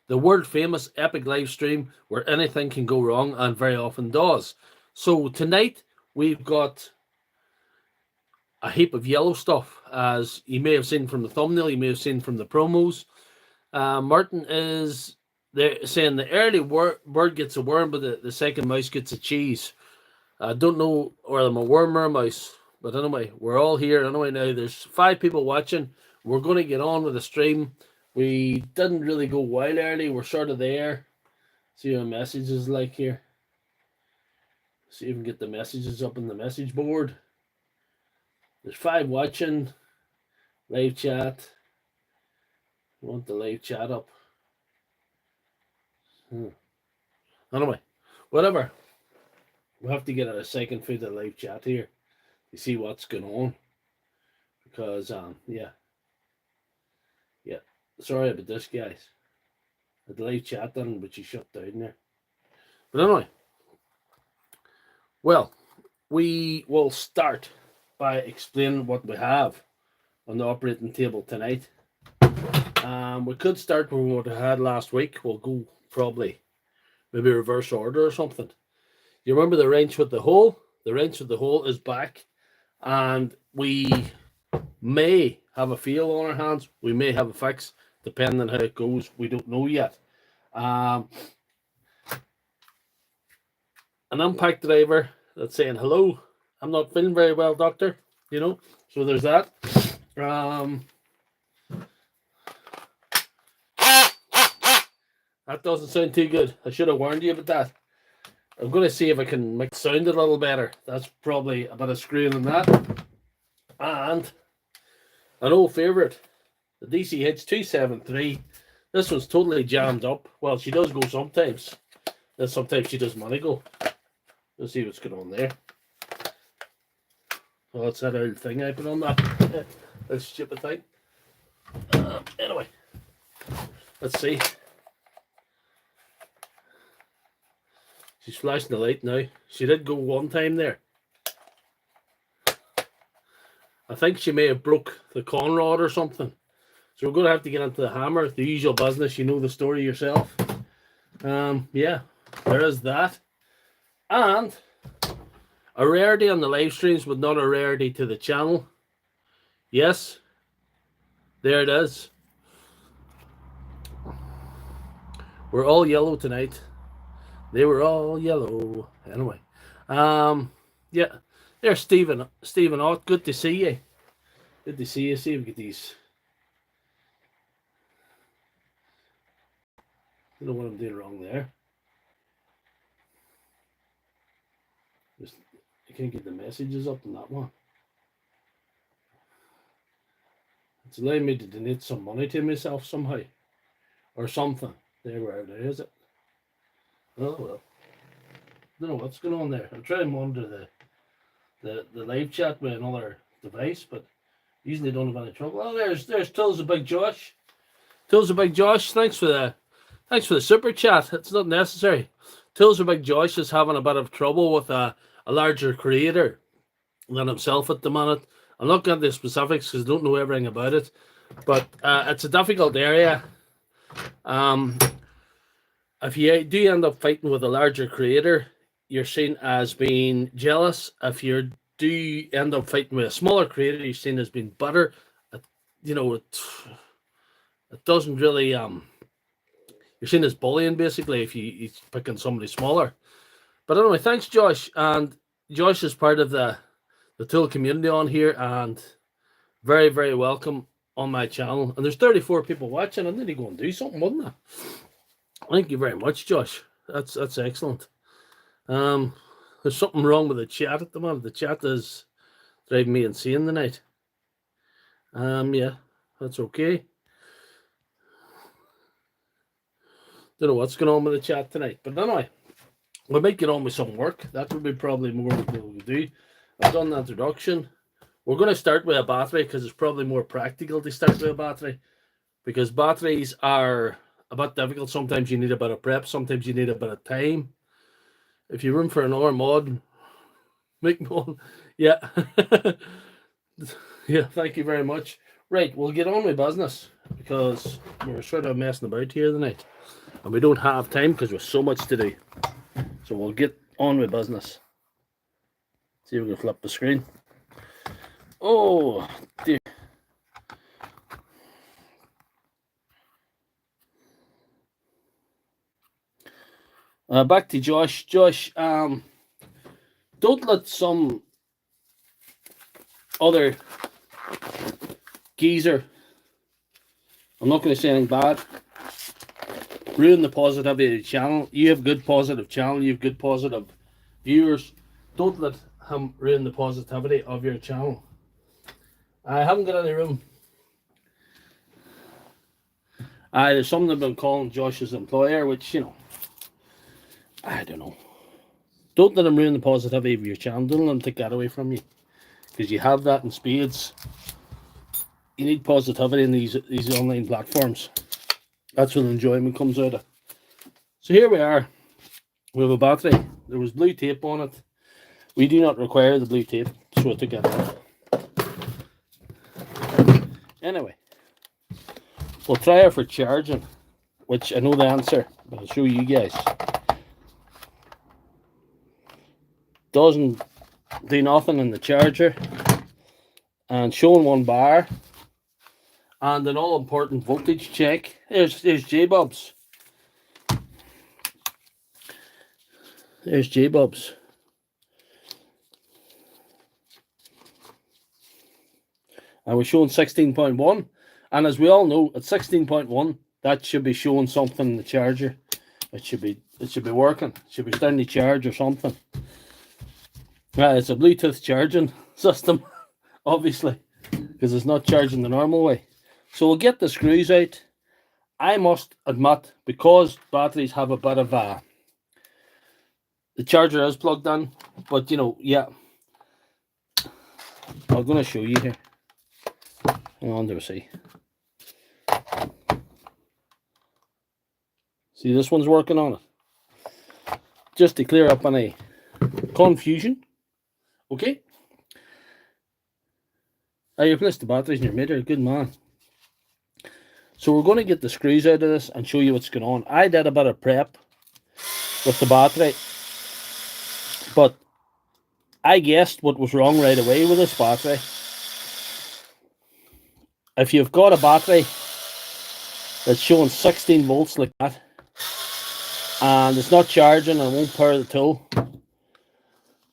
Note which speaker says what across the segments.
Speaker 1: the world famous epic live stream where anything can go wrong and very often does. So tonight we've got a heap of yellow stuff, as you may have seen from the thumbnail, you may have seen from the promos. Martin is there saying the early bird gets a worm, but the second mouse gets a cheese. I don't know whether I'm a worm or a mouse, but anyway, we're all here anyway now. There's 5 people watching. We're going to get on with the stream. We didn't really go wild early. We're sort of there. See what messages like here. See if we can get the messages up on the message board. There's 5 watching. Live chat. I want the live chat up. Anyway, whatever. We'll have to get a second for the live chat here to see what's going on. Because, yeah. Sorry about this, guys. The live chat done, but you shut down there. But anyway. Well, we will start by explaining what we have on the operating table tonight. We could start with what we had last week. We'll go probably maybe reverse order or something. You remember the wrench with the hole? The wrench with the hole is back, and we may have a feel on our hands. We may have a fix, depending on how it goes. We don't know yet. An impact driver that's saying hello. I'm not feeling very well, doctor. You know, so there's that. That doesn't sound too good. I should have warned you about that. I'm going to see if I can make it sound a little better. That's probably a bit of screwing in that. And an old favourite, the DCh899. This one's totally jammed up. Well, she does go sometimes. And sometimes she doesn't want to go. Let's see what's going on there. Oh, it's that old thing I put on that. That stupid thing. Anyway, let's see. She's flashing the light now. She did go one time there. I think she may have broke the con rod or something. So we're going to have to get into the hammer, the usual business. You know the story yourself. Yeah, there is that. And a rarity on the live streams, but not a rarity to the channel. Yes, there it is. We're all yellow tonight. They were all yellow. Anyway, yeah, there's Stephen Ott. Good to see you. Good to see you. See if we get these. I don't know what I'm doing wrong there. Just, I can't get the messages up on that one. It's allowing me to donate some money to myself somehow, or something. There, wherever it is. It. Oh well. I don't know what's going on there. I'm trying to monitor the live chat with another device, but usually don't have any trouble. Oh, there's Till's a Big Josh. Till's a Big Josh. Thanks for the super chat. It's not necessary. Till's a Big Josh is having a bit of trouble with a larger creator than himself at the minute. I'm not getting the specifics because I don't know everything about it, but it's a difficult area. If you do end up fighting with a larger creator, you're seen as being jealous. If you do end up fighting with a smaller creator, you're seen as being bitter. You know, it doesn't really you're seen as bullying basically if you're picking somebody smaller. But anyway, thanks Josh, and Josh is part of the tool community on here, and very, very welcome on my channel. And there's 34 people watching. I'm nearly going to do something, wasn't I? Thank you very much, Josh. That's excellent. There's something wrong with the chat at the moment. The chat is driving me insane tonight. Yeah, that's okay. Don't know what's going on with the chat tonight, but anyway, we might get on with some work. That would be probably more what we'll do. I've done the introduction. We're going to start with a battery because it's probably more practical to start with a battery, because batteries are a bit difficult. Sometimes you need a bit of prep. Sometimes you need a bit of time. If you're room for another mod, make one. Yeah. Yeah, thank you very much. Right, we'll get on with business. because we're sort of messing about here tonight. And we don't have time because there's so much to do. So we'll get on with business. See if we can flip the screen. Oh, dear. Back to Josh. Josh, don't let some other geezer, I'm not going to say anything bad, ruin the positivity of the channel. You have good positive channel, you have good positive viewers. Don't let him ruin the positivity of your channel. I haven't got any room. There's some that have been calling Josh's employer, which, you know, I don't know. Don't let him ruin the positivity of your channel. Don't let him take that away from you, because you have that in spades. You need positivity in these online platforms. That's where the enjoyment comes out of. So here we are. We have a battery. There was blue tape on it. We do not require the blue tape, so I took it off. Anyway, we'll try it for charging, which I know the answer, but I'll show you guys. Doesn't do nothing in the charger, and showing 1 bar, and an all-important voltage check. There's J-Bubs. There's J-Bubs. And we're showing 16.1, and as we all know, at 16.1, that should be showing something in the charger. It should be working. It should be starting to charge or something. It's a Bluetooth charging system, obviously, because it's not charging the normal way. So we'll get the screws out. I must admit, because batteries have a bit of the charger is plugged in, but you know, yeah. I'm going to show you here. Hang on to see. See, this one's working on it. Just to clear up any confusion. Okay. You replaced the batteries in your meter. Good man. So we're going to get the screws out of this and show you what's going on. I did a bit of prep with the battery, but I guessed what was wrong right away with this battery. If you've got a battery that's showing 16 volts like that, and it's not charging and won't power the tool,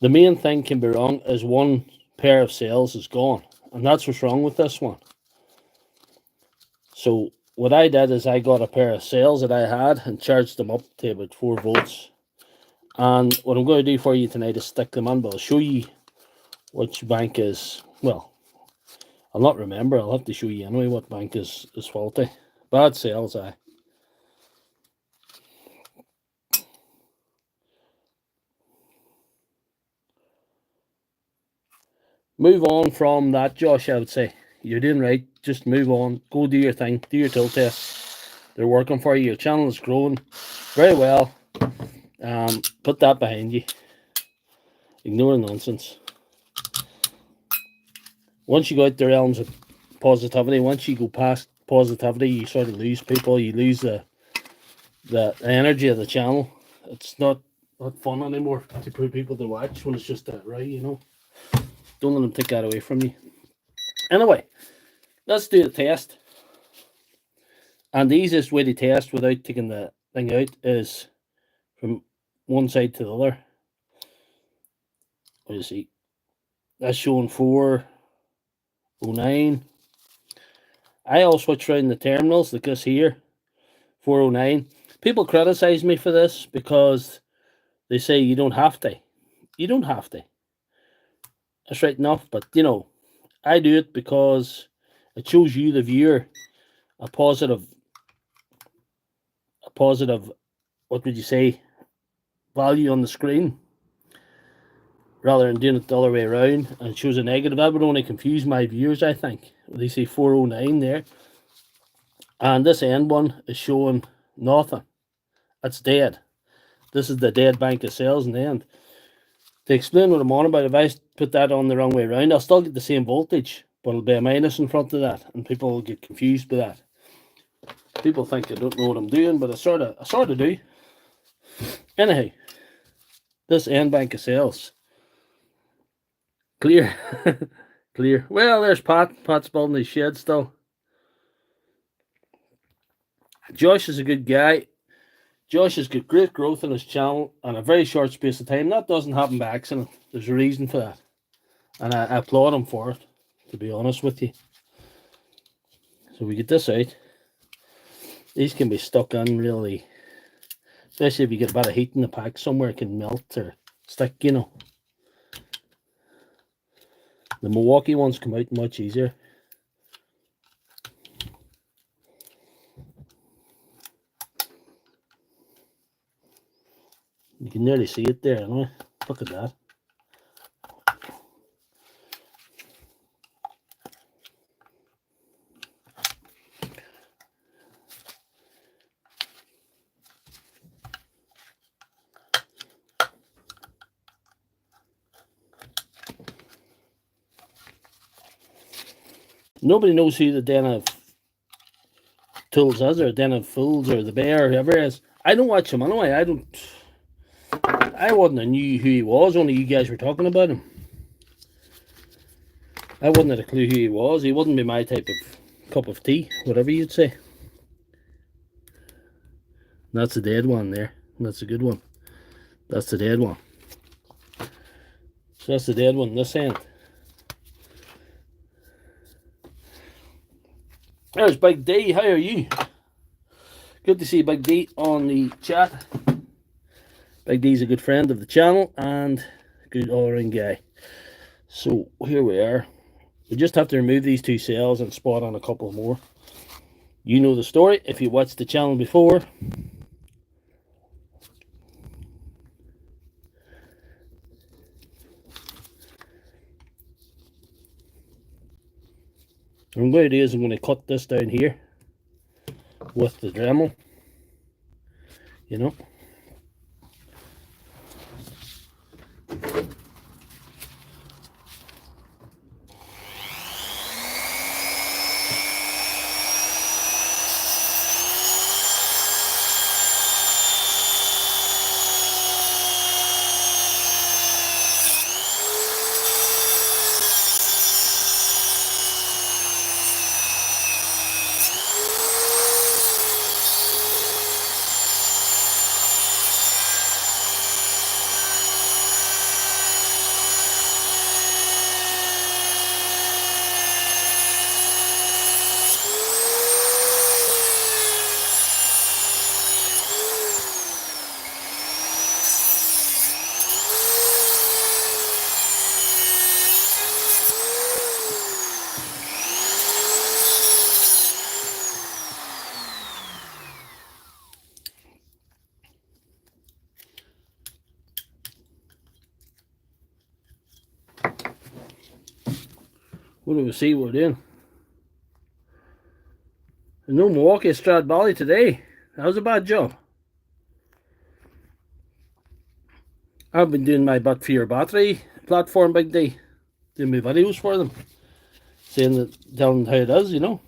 Speaker 1: the main thing can be wrong is one pair of cells is gone, and that's what's wrong with this one. So what I did is I got a pair of cells that I had and charged them up to about 4 volts. And what I'm going to do for you tonight is stick them in, but I'll show you which bank is, well, I'll not remember. I'll have to show you anyway what bank is faulty. Bad cells, aye. Move on from that, Josh, I would say. You're doing right. Just move on. Go do your thing. Do your tool tests. They're working for you. Your channel is growing very well. Put that behind you. Ignore nonsense. Once you go out the realms of positivity, once you go past positivity, you sort of lose people. You lose the energy of the channel. It's not fun anymore to put people to watch when it's just that right, you know. Don't let them take that away from you. Anyway, let's do the test. And the easiest way to test without taking the thing out is from one side to the other. What do you see? That's showing 409. I'll switch around the terminals like this here. 409. People criticize me for this because they say you don't have to. You don't have to. That's right enough, but you know, I do it because it shows you, the viewer, a positive, what would you say, value on the screen, rather than doing it the other way around, and it shows a negative. That would only confuse my viewers, I think. They say 409 there, and this end one is showing nothing. That's dead. This is the dead bank of cells in the end. To explain what I'm on about, if I put that on the wrong way around, I'll still get the same voltage, but it'll be a minus in front of that, and people will get confused by that. People think I don't know what I'm doing, but I sort of do. Anyhow, this end bank of cells. Clear. Clear. Well, there's Pat. Pat's building his shed still. Josh is a good guy. Josh has got great growth in his channel in a very short space of time. That doesn't happen by accident. There's a reason for that. And I applaud him for it, to be honest with you. So we get this out. These can be stuck in really, especially if you get a bit of heat in the pack somewhere, it can melt or stick, you know. The Milwaukee ones come out much easier. You can nearly see it there, anyway. Look at that. Nobody knows who the Den of Tools is, or Den of Fools, or the Bear, or whoever it is. I don't watch him anyway. I wouldn't have knew who he was, only you guys were talking about him. I wouldn't have a clue who he was. He wouldn't be my type of cup of tea, whatever you'd say. And that's a dead one there. And that's a good one. That's the dead one. So that's the dead one this end. There's Big D. How are you? Good to see Big D on the chat. Big D's a good friend of the channel and a good all-around guy. So here we are. We just have to remove these two cells and spot on a couple more. You know the story if you watched the channel before. What I'm going to do is I'm going to cut this down here with the Dremel, you know. What do we see we're doing? There's no Milwaukee Strat Valley today. That was a bad job. I've been doing my bit for your battery platform, Big D. Doing my videos for them. Saying that, telling how it is, you know.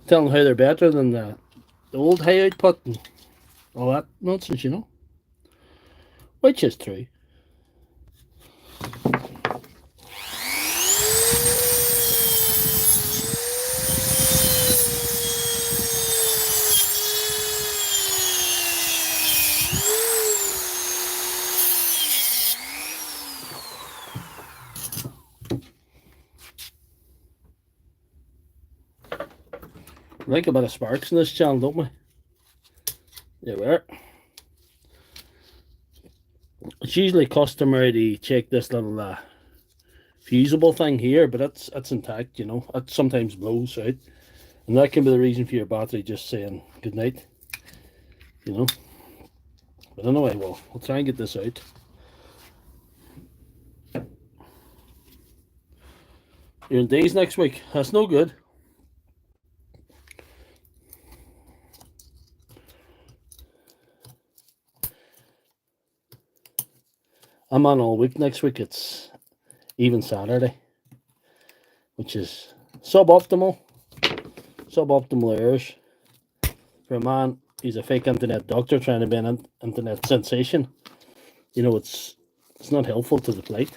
Speaker 1: Telling how they're better than the old high output and all that nonsense, you know. Which is true. We like a bit of sparks in this channel, don't we? There we are. It's usually customary to check this little fusible thing here, but it's intact, you know. It sometimes blows out, and that can be the reason for your battery just saying good night, you know. But anyway, we'll try and get this out. You're in days next week. That's no good. I'm on all week next week. It's even Saturday, which is suboptimal hours. for a man, he's a fake internet doctor trying to be an internet sensation. You know, it's not helpful to the plight.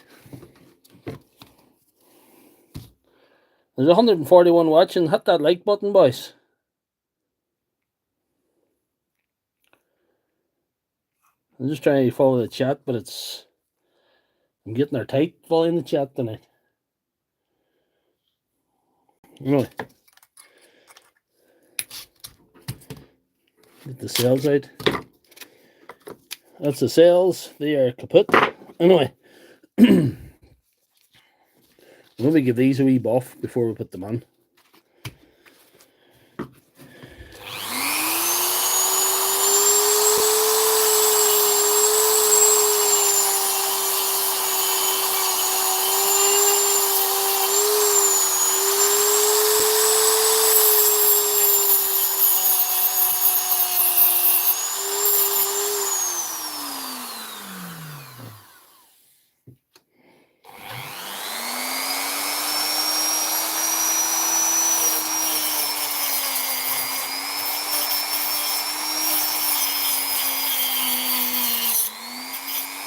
Speaker 1: There's 141 watching. Hit that like button, boys. I'm just trying to follow the chat, but I'm getting her tight following the chat tonight. Anyway, get the cells out. That's the cells. They are kaput. Anyway, maybe give these a wee buff before we put them on.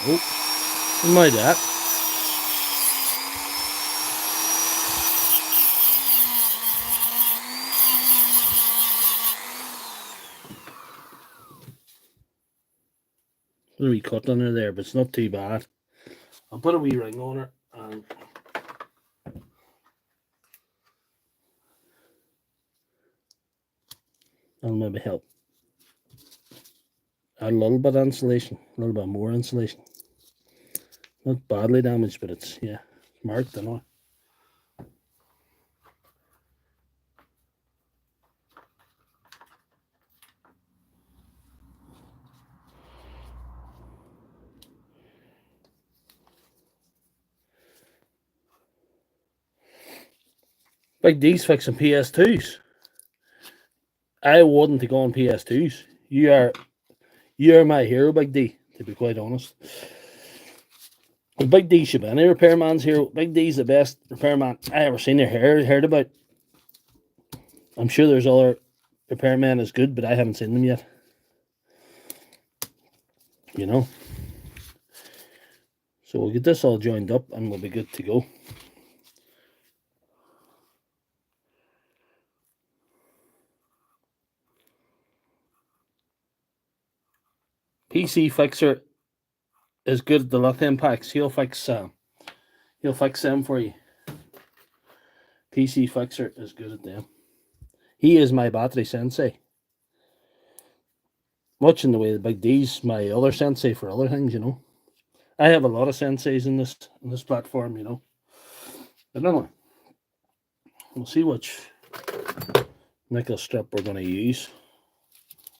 Speaker 1: Oh, my that. Put a wee cut on her there, but it's not too bad. I'll put a wee ring on her and that'll maybe help. A little bit of insulation, a little bit more insulation. Not badly damaged, but it's, yeah, marked anyway. Big D's fixing PS2s. I wouldn't have gone PS2s. You are my hero, Big D, to be quite honest. The Big D should be any repairman's hero. Big D's the best repairman I ever seen or heard about. I'm sure there's other repairmen as good, but I haven't seen them yet. You know. So we'll get this all joined up and we'll be good to go. PC Fixer is good at the lithium packs. He'll fix them for you. PC Fixer is good at them. He is my battery sensei. Much in the way the Big D's my other sensei for other things, you know. I have a lot of senseis in this platform, you know. But anyway, we'll see which nickel strip we're going to use.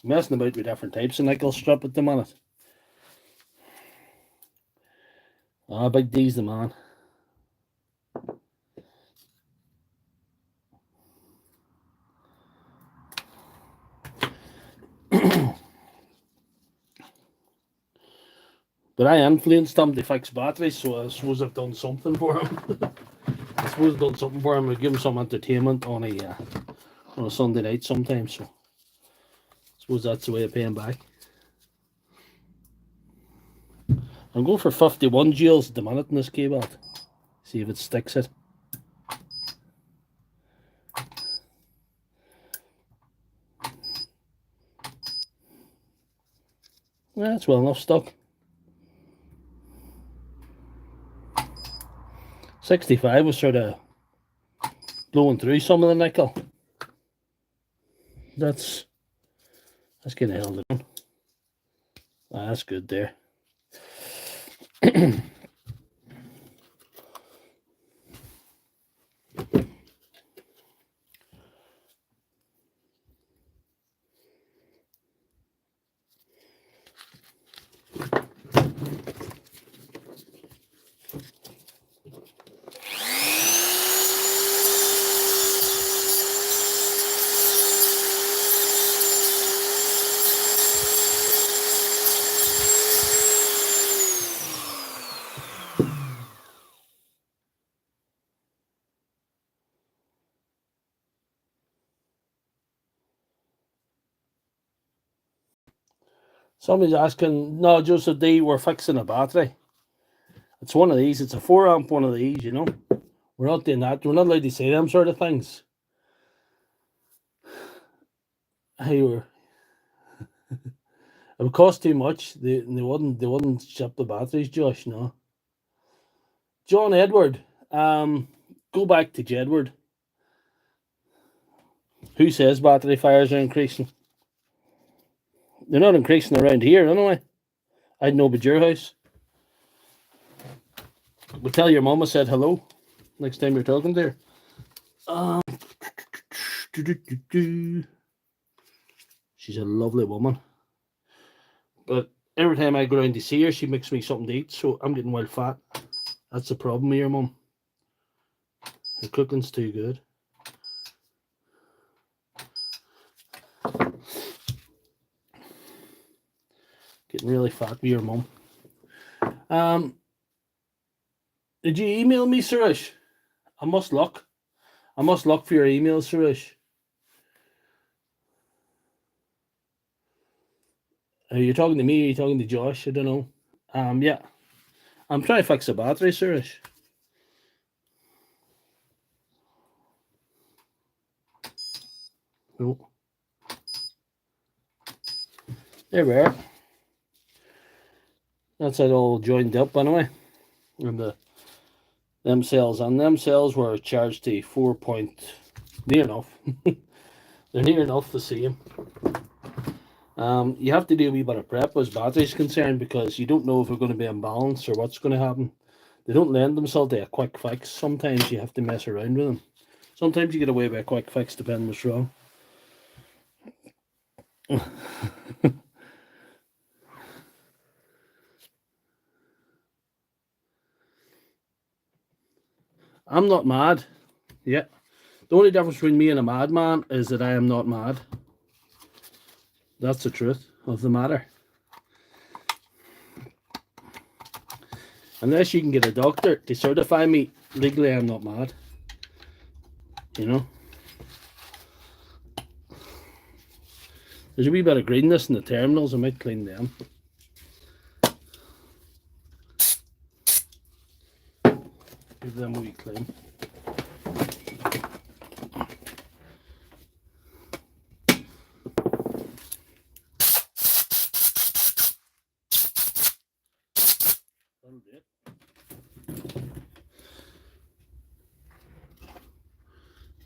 Speaker 1: I'm messing about with different types of nickel strip at the minute. Ah, Big D's the man. But I influenced him to fix batteries, so I suppose I've done something for him. I give him some entertainment on a Sunday night sometimes. So I suppose that's the way of paying back. I'm going for 51 joules at the minute in this cable. See if it sticks it. That's well enough stuck. 65 was sort of blowing through some of the nickel. That's kind of held it on. That's good there. Somebody's asking, no, Joseph D, we're fixing a battery. It's one of these. It's a 4-amp one of these, you know. We're not doing that. We're not allowed to say them sort of things. Hey, it would cost too much. They wouldn't ship the batteries, Josh. No. John Edward, go back to Jedward. Who says battery fires are increasing? They're not increasing around here anyway. I'd know about your house. But tell your mama said hello next time you're talking to her. She's a lovely woman. But every time I go around to see her, she makes me something to eat, so I'm getting well fat. That's the problem with your mum. Her cooking's too good. Getting really fat with your mum. Did you email me, Suresh? I must look. I must look for your email, Suresh. Are you talking to me or are you talking to Josh? I don't know. Yeah. I'm trying to fix the battery, Suresh. No. There we are. That's it all joined up anyway. And them cells were charged to 4 point, near enough. They're near enough the same. You have to do a wee bit of prep as batteries concerned because you don't know if we're going to be imbalanced or what's going to happen. They don't lend themselves to a quick fix. Sometimes you have to mess around with them. Sometimes you get away with a quick fix depending what's wrong. I'm not mad. Yeah. The only difference between me and a madman is that I am not mad. That's the truth of the matter. Unless you can get a doctor to certify me, legally I'm not mad. You know? There's a wee bit of greenness in the terminals. I might clean them. Give them a wee clean.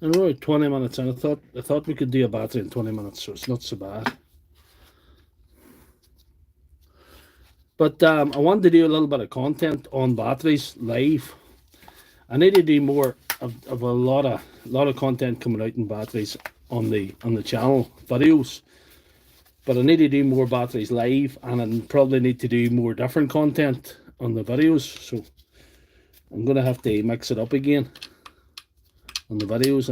Speaker 1: And we're at 20 minutes and I thought we could do a battery in 20 minutes, so it's not so bad. But I wanted to do a little bit of content on batteries live. I need to do more of a lot of content coming out in batteries on the channel videos. But I need to do more batteries live, and I probably need to do more different content on the videos. So I'm gonna have to mix it up again on the videos,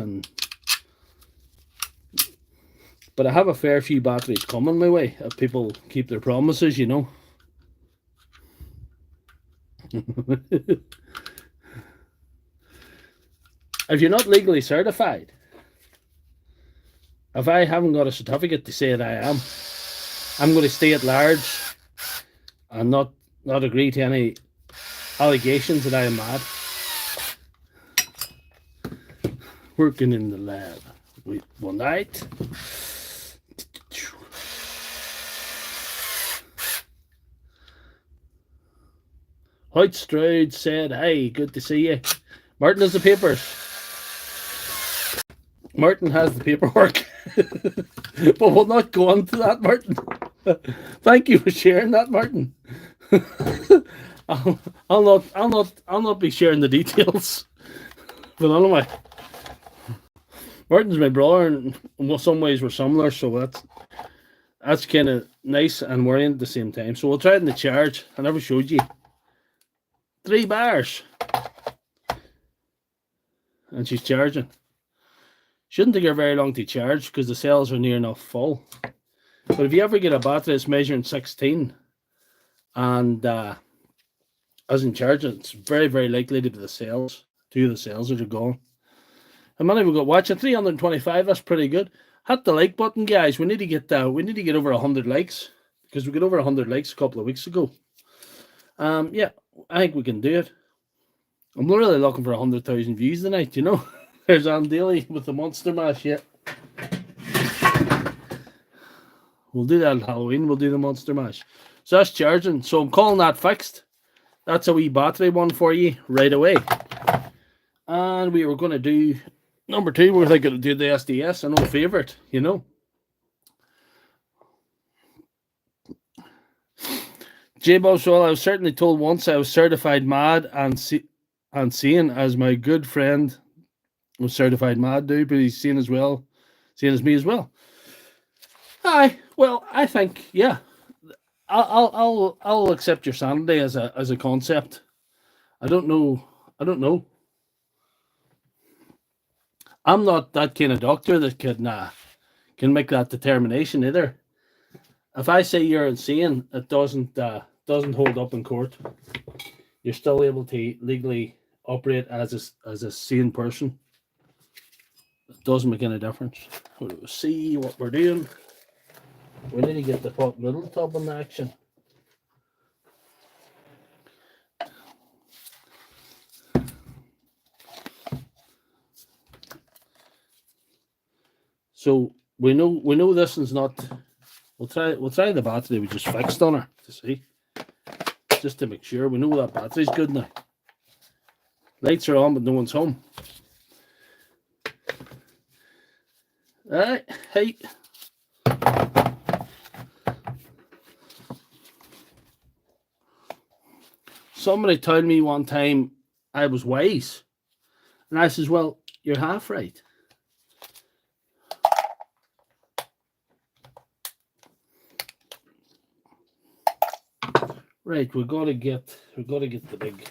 Speaker 1: but I have a fair few batteries coming my way if people keep their promises, you know. If you're not legally certified, if I haven't got a certificate to say that I am, I'm going to stay at large and not agree to any allegations that I am mad. Working in the lab one night. Hoytstrode said, hey, good to see you. Martin has the papers. Martin has the paperwork. But we'll not go on to that, Martin. Thank you for sharing that, Martin. I'll not be sharing the details. But anyway, Martin's my brother, and in some ways we're similar, so that's kind of nice and worrying at the same time. So we'll try it in the charge. I never showed you. 3 bars. And she's charging. Shouldn't take her very long to charge because the cells are near enough full. But if you ever get a battery that's measuring 16 and isn't charging, it's very, very likely to be the cells. 2 of the cells that are gone. How many we got watching? 325. That's pretty good. Hit the like button, guys. We need to get over 100 likes because we got over 100 likes a couple of weeks ago. Yeah, I think we can do it. I'm not really looking for 100,000 views tonight, you know. There's Anvil with the monster mash. Yeah, we'll do that on Halloween. We'll do the monster mash. So that's charging. So I'm calling that fixed. That's a wee battery one for you right away. And we were going to do number 2. We're thinking to do the SDS, an old favorite, you know. J-Bob, well, I was certainly told once I was certified mad and sane, as my good friend was certified mad, dude, but he's sane as well, sane as me as well. Aye, well, I think, yeah, I'll accept your sanity as a concept. I don't know. I'm not that kind of doctor that can make that determination either. If I say you're insane, it doesn't hold up in court. You're still able to legally operate as a sane person. It doesn't make any difference. We'll see what we're doing. We need to get the pot middle tub in action. So we know this is not. We'll try the battery we just fixed on her to see, just to make sure. We know that battery's good now. Lights are on, but no one's home. All right, hey. Somebody told me one time I was wise, and I says, "Well, you're half right." Right, we've got to get the big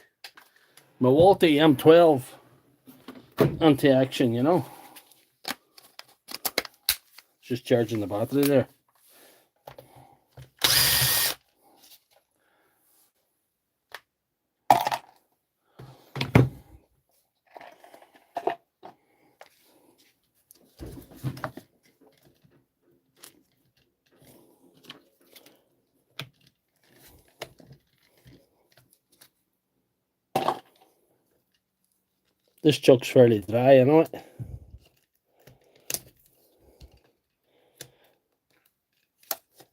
Speaker 1: Milwaukee M12 into action, you know. Just charging the battery there. This chuck's fairly dry, you know it.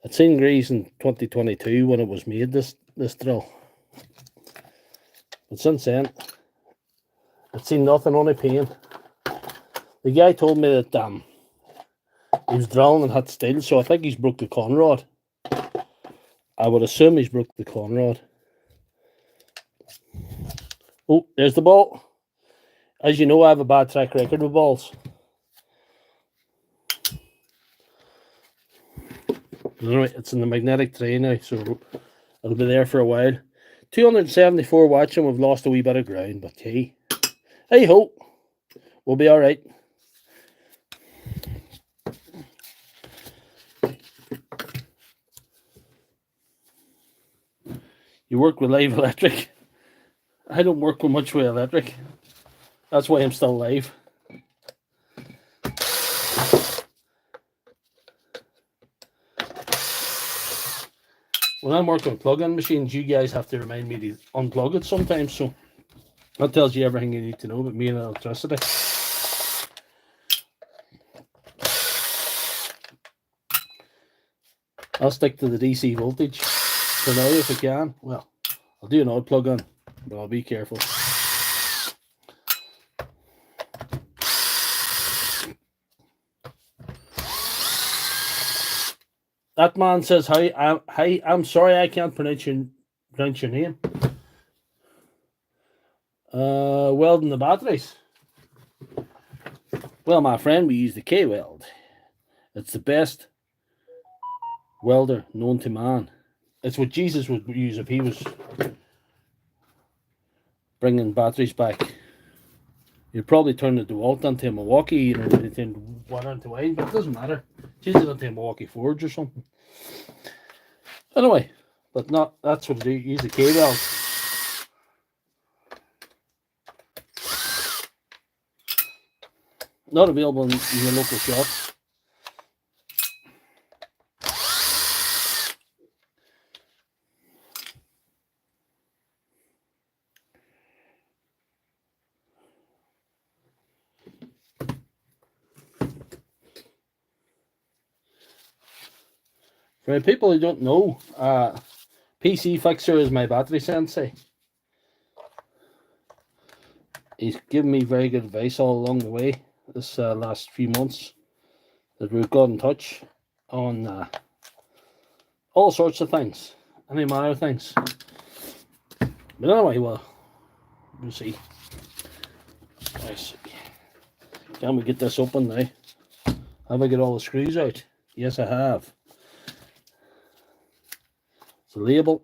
Speaker 1: It's seen grease in 2022 when it was made, this drill. But since then, it's seen nothing, only pain. The guy told me that he was drilling and had steel, so I think he's broke the con rod. I would assume he's broke the con rod. Oh, there's the ball. As you know, I have a bad track record with balls. Anyway, it's in the magnetic tray now, so it'll be there for a while. 274 watching, we've lost a wee bit of ground, but hey ho, we'll be all right. You work with live electric? I don't work with much with electric. That's why I'm still live. When I'm working with plug-in machines, you guys have to remind me to unplug it sometimes, so that tells you everything you need to know about me and electricity. I'll stick to the DC voltage for now if I can. Well, I'll do an odd plug-in, but I'll be careful. That man says, hi, I'm sorry I can't pronounce your name. Welding the batteries. Well, my friend, we use the K-Weld. It's the best welder known to man. It's what Jesus would use if he was bringing batteries back. You'd probably turn the Dewalt into a Milwaukee, you know, anything one into wine, but it doesn't matter. Change it into a Milwaukee Forge or something. Anyway, but not, that's what I do. Use the K-Weld. Not available in your local shops. For people who don't know, PC Fixer is my battery sensei. He's given me very good advice all along the way this last few months that we've got in touch on all sorts of things, any manner of things. But anyway, well, we'll see. Can we get this open now? Have I got all the screws out? Yes, I have. It's a label.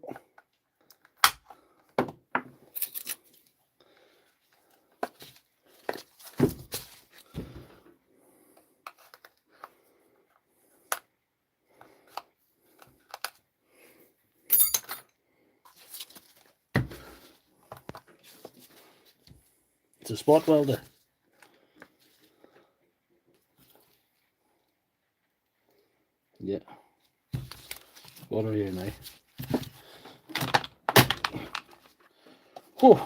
Speaker 1: It's a spot welder. Yeah. Got her here now. Whew.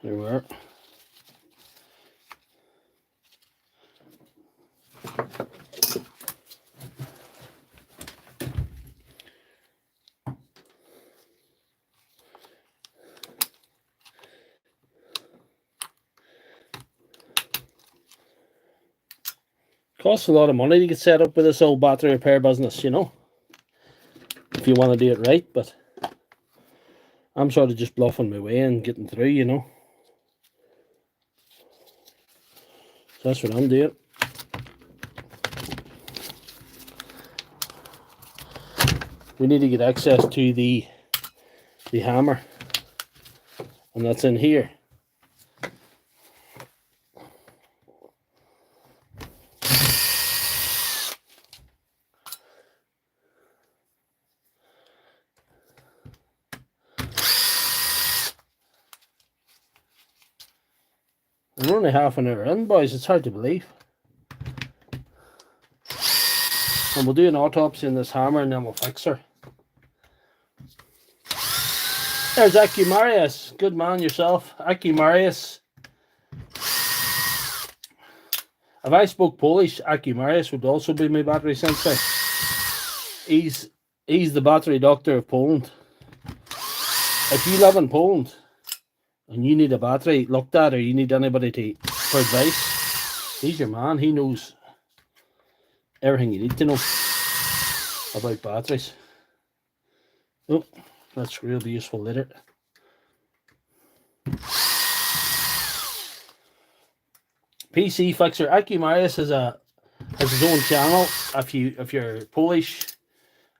Speaker 1: There we are. Costs a lot of money to get set up with this old battery repair business, you know, if you want to do it right, but I'm sort of just bluffing my way and getting through, you know. So that's what I'm doing. We need to get access to the hammer, and that's in here. We're only half an hour in, boys. It's hard to believe. And we'll do an autopsy on this hammer and then we'll fix her. There's Aki Marius. Good man yourself. Aki Marius. If I spoke Polish, Aki Marius would also be my battery sensei. He's the battery doctor of Poland. If you live in Poland and you need a battery looked at, or you need anybody for advice, he's your man. He knows everything you need to know about batteries. Oh, that's really useful later. PC Fixer. Aki Marius has his own channel. If you're Polish,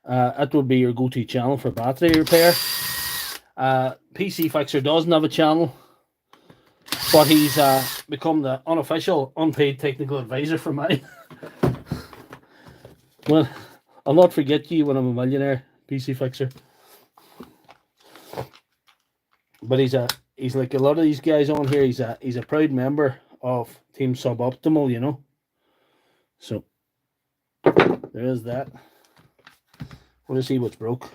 Speaker 1: it would be your go-to channel for battery repair. PC Fixer doesn't have a channel, but he's become the unofficial, unpaid technical advisor for mine. Well, I'll not forget you when I'm a millionaire, PC Fixer. But he's like a lot of these guys on here. He's a proud member of Team Suboptimal, you know. So there is that. We'll see what's broke.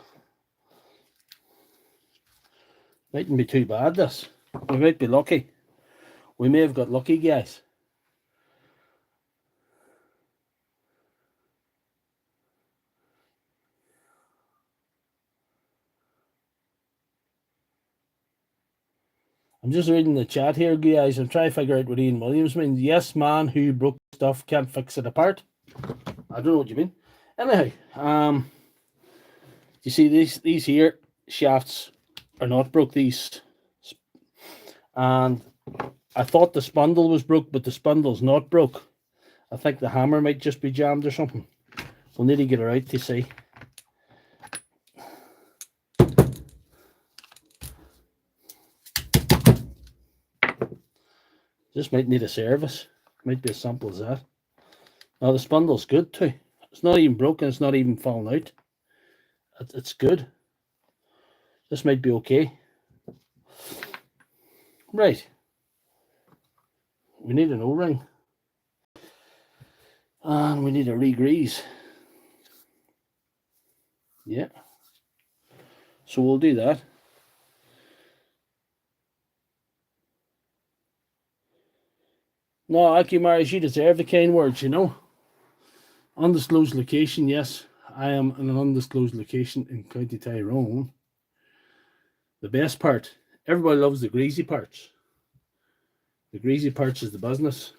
Speaker 1: Mightn't be too bad, this. We might be lucky. We may have got lucky, guys. I'm just reading the chat here, guys. I'm trying to figure out what Ian Williams means. Yes, man who broke stuff can't fix it apart. I don't know what you mean. Anyhow, you see these here shafts are not broke, these. And I thought the spindle was broke, but the spindle's not broke. I think the hammer might just be jammed or something. We'll need to get her out to see. This might need a service. Might be as simple as that. Now the spindle's good too. It's not even broken. It's not even falling out. It's good. This might be okay. Right. We need an O-ring. And we need a re-grease. Yeah. So we'll do that. No, Akimars, you deserve the kind words, you know. Undisclosed location, yes. I am in an undisclosed location in County Tyrone. The best part, everybody loves the greasy parts. The greasy parts is the business.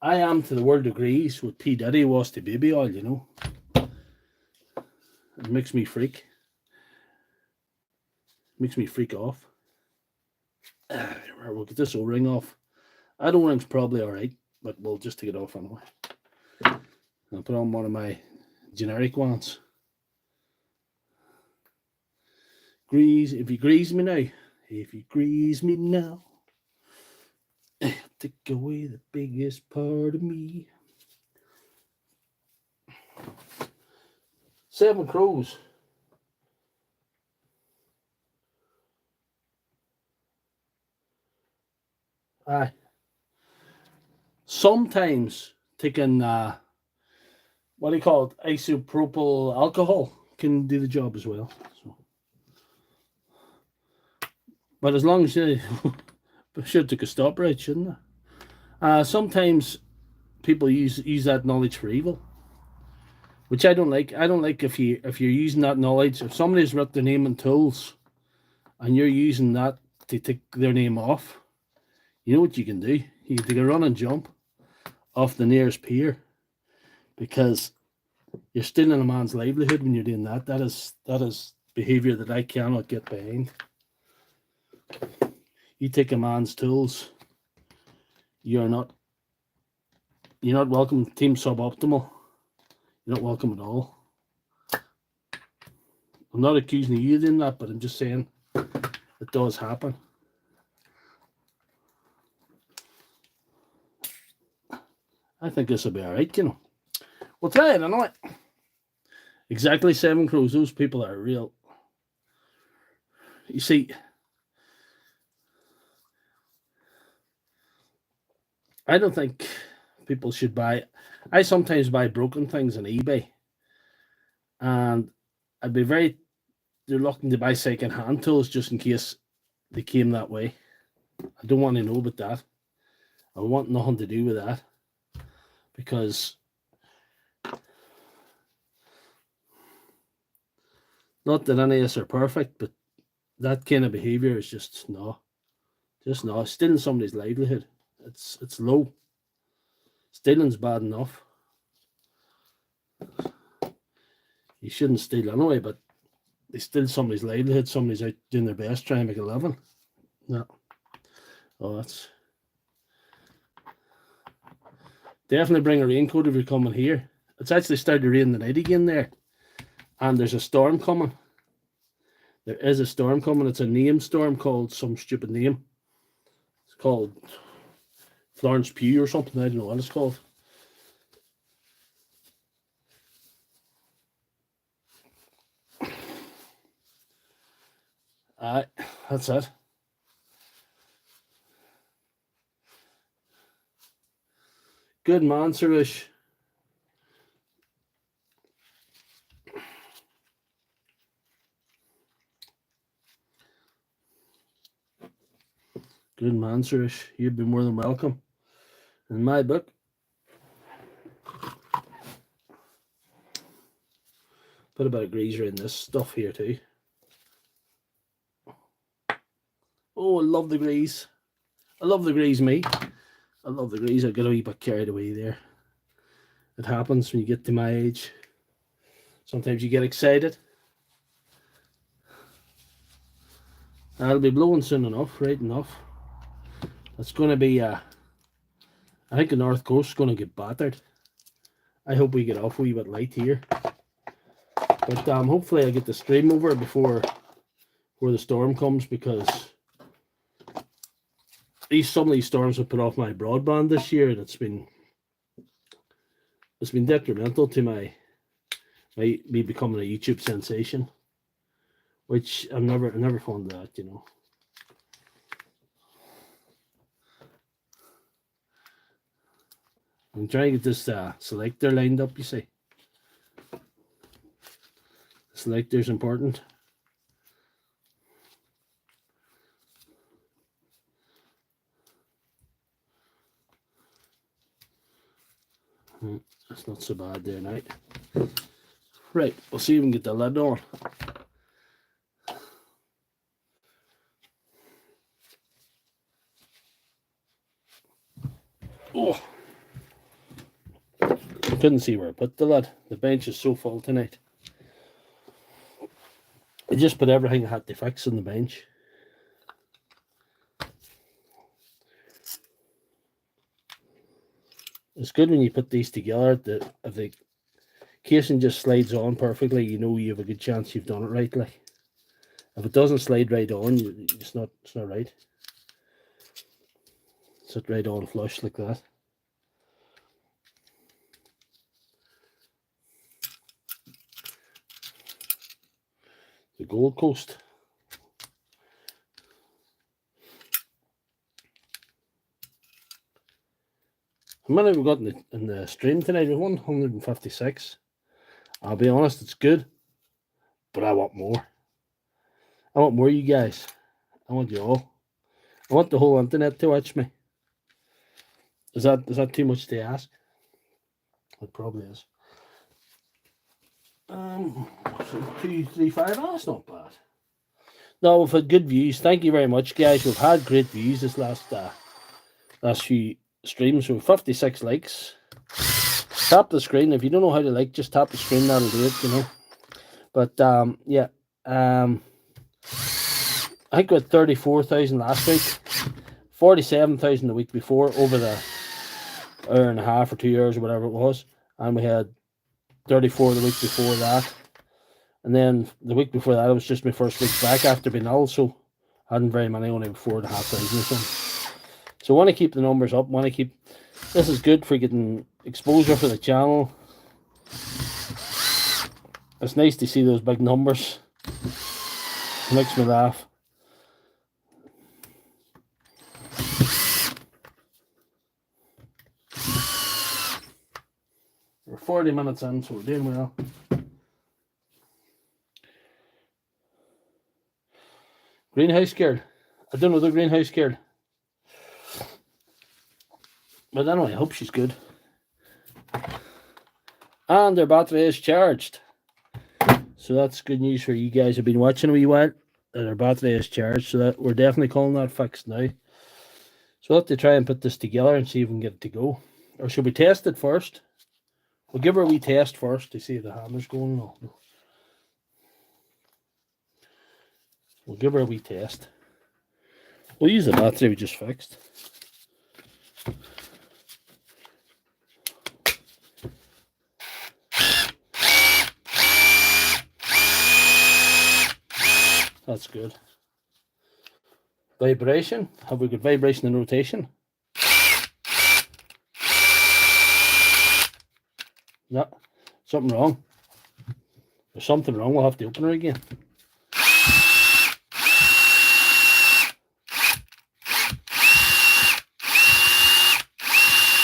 Speaker 1: I am to the world of grease what P. Diddy was to baby oil, you know. It makes me freak. Makes me freak off. We'll get this O-ring off. That O-ring's probably alright, but we'll just take it off anyway. I'll put on one of my generic ones. Grease, if you grease me now, take away the biggest part of me. 7 Crows. Aye. Sometimes taking what do you call it? Isopropyl alcohol can do the job as well. So. But as long as you should take a stop right, shouldn't I? Sometimes people use that knowledge for evil, which I don't like. I don't like if you're using that knowledge. If somebody's wrote their name on tools, and you're using that to take their name off, you know what you can do? You can take a run and jump off the nearest pier, because you're stealing a man's livelihood when you're doing that. That is behaviour that I cannot get behind. You take a man's tools, you're not welcome. Team suboptimal. You're not welcome at all. I'm not accusing you of doing that, but I'm just saying it does happen. I think this will be alright, you know. We'll try it anyway. Exactly 7 Crows. Those people are real. You see, I don't think people should buy. I sometimes buy broken things on eBay, and I'd be very reluctant to buy second-hand tools just in case they came that way. I don't want to know about that. I want nothing to do with that, because not that any of us are perfect, but that kind of behaviour is just no. Stealing somebody's livelihood. It's low. Stealing's bad enough. You shouldn't steal anyway, but they steal somebody's livelihood. Somebody's out doing their best trying to make a living. No. Oh, that's definitely bring a raincoat if you're coming here. It's actually started to rain tonight again there, and there's a storm coming. There is a storm coming. It's a name storm called some stupid name. It's called Florence Pugh or something. I don't know what it's called. That's it. Good man, Suresh. Good man, Suresh. You'd be more than welcome in my book. Put a bit of greaser in this stuff here too. Oh, I love the grease. I love the grease, mate. I love the grease. I got a wee bit carried away there. It happens when you get to my age. Sometimes you get excited. I'll be blowing soon enough, right enough. It's going to be, I think the North Coast is going to get battered. I hope we get off a wee bit light here. But hopefully I get the stream over before the storm comes, because some of these storms have put off my broadband this year, and it's been detrimental to me becoming a YouTube sensation, which I'm never fond of that, you know. I'm trying to get this selector lined up, you see. The selector's important. That's not so bad there now. Right, we'll see if we can get the lid on. Oh, I couldn't see where I put the lid. The bench is so full tonight. I just put everything I had to fix on the bench. It's good when you put these together that if the casing just slides on perfectly, you know you have a good chance you've done it right. Like, if it doesn't slide right on, it's not right. Sit right on flush like that. The Gold Coast. How many have we got in the stream tonight? 156. I'll be honest, it's good, but I want more. I want more, you guys. I want you all. I want the whole internet to watch me. Is that too much to ask? It probably is. 2, 3, 5. Oh, that's not bad. No, we've had good views. Thank you very much, guys. We've had great views this last few streams. So 56 likes. Tap the screen. If you don't know how to like, just tap the screen. That'll do it, you know. But yeah. I think we had 34,000 last week. 47,000 the week before, over the hour and a half or 2 hours or whatever it was. And we had 34 the week before that. And then the week before that, it was just my first week back after being ill, so I hadn't very many, only 4,500 or something. So I want to keep the numbers up. This is good for getting exposure for the channel. It's nice to see those big numbers. It makes me laugh. We're 40 minutes in, so we're doing well. Greenhouse gear. I don't know the greenhouse gear. But anyway, I hope she's good. And their battery is charged. So that's good news for you guys who've been watching a wee while. That our battery is charged. So that we're definitely calling that fixed now. So we'll have to try and put this together and see if we can get it to go. Or should we test it first? We'll give her a wee test first to see if the hammer's going. No. We'll give her a wee test. We'll use the battery we just fixed. That's good. Vibration. Have we got vibration and rotation? No. Something wrong. There's something wrong. We'll have to open her again.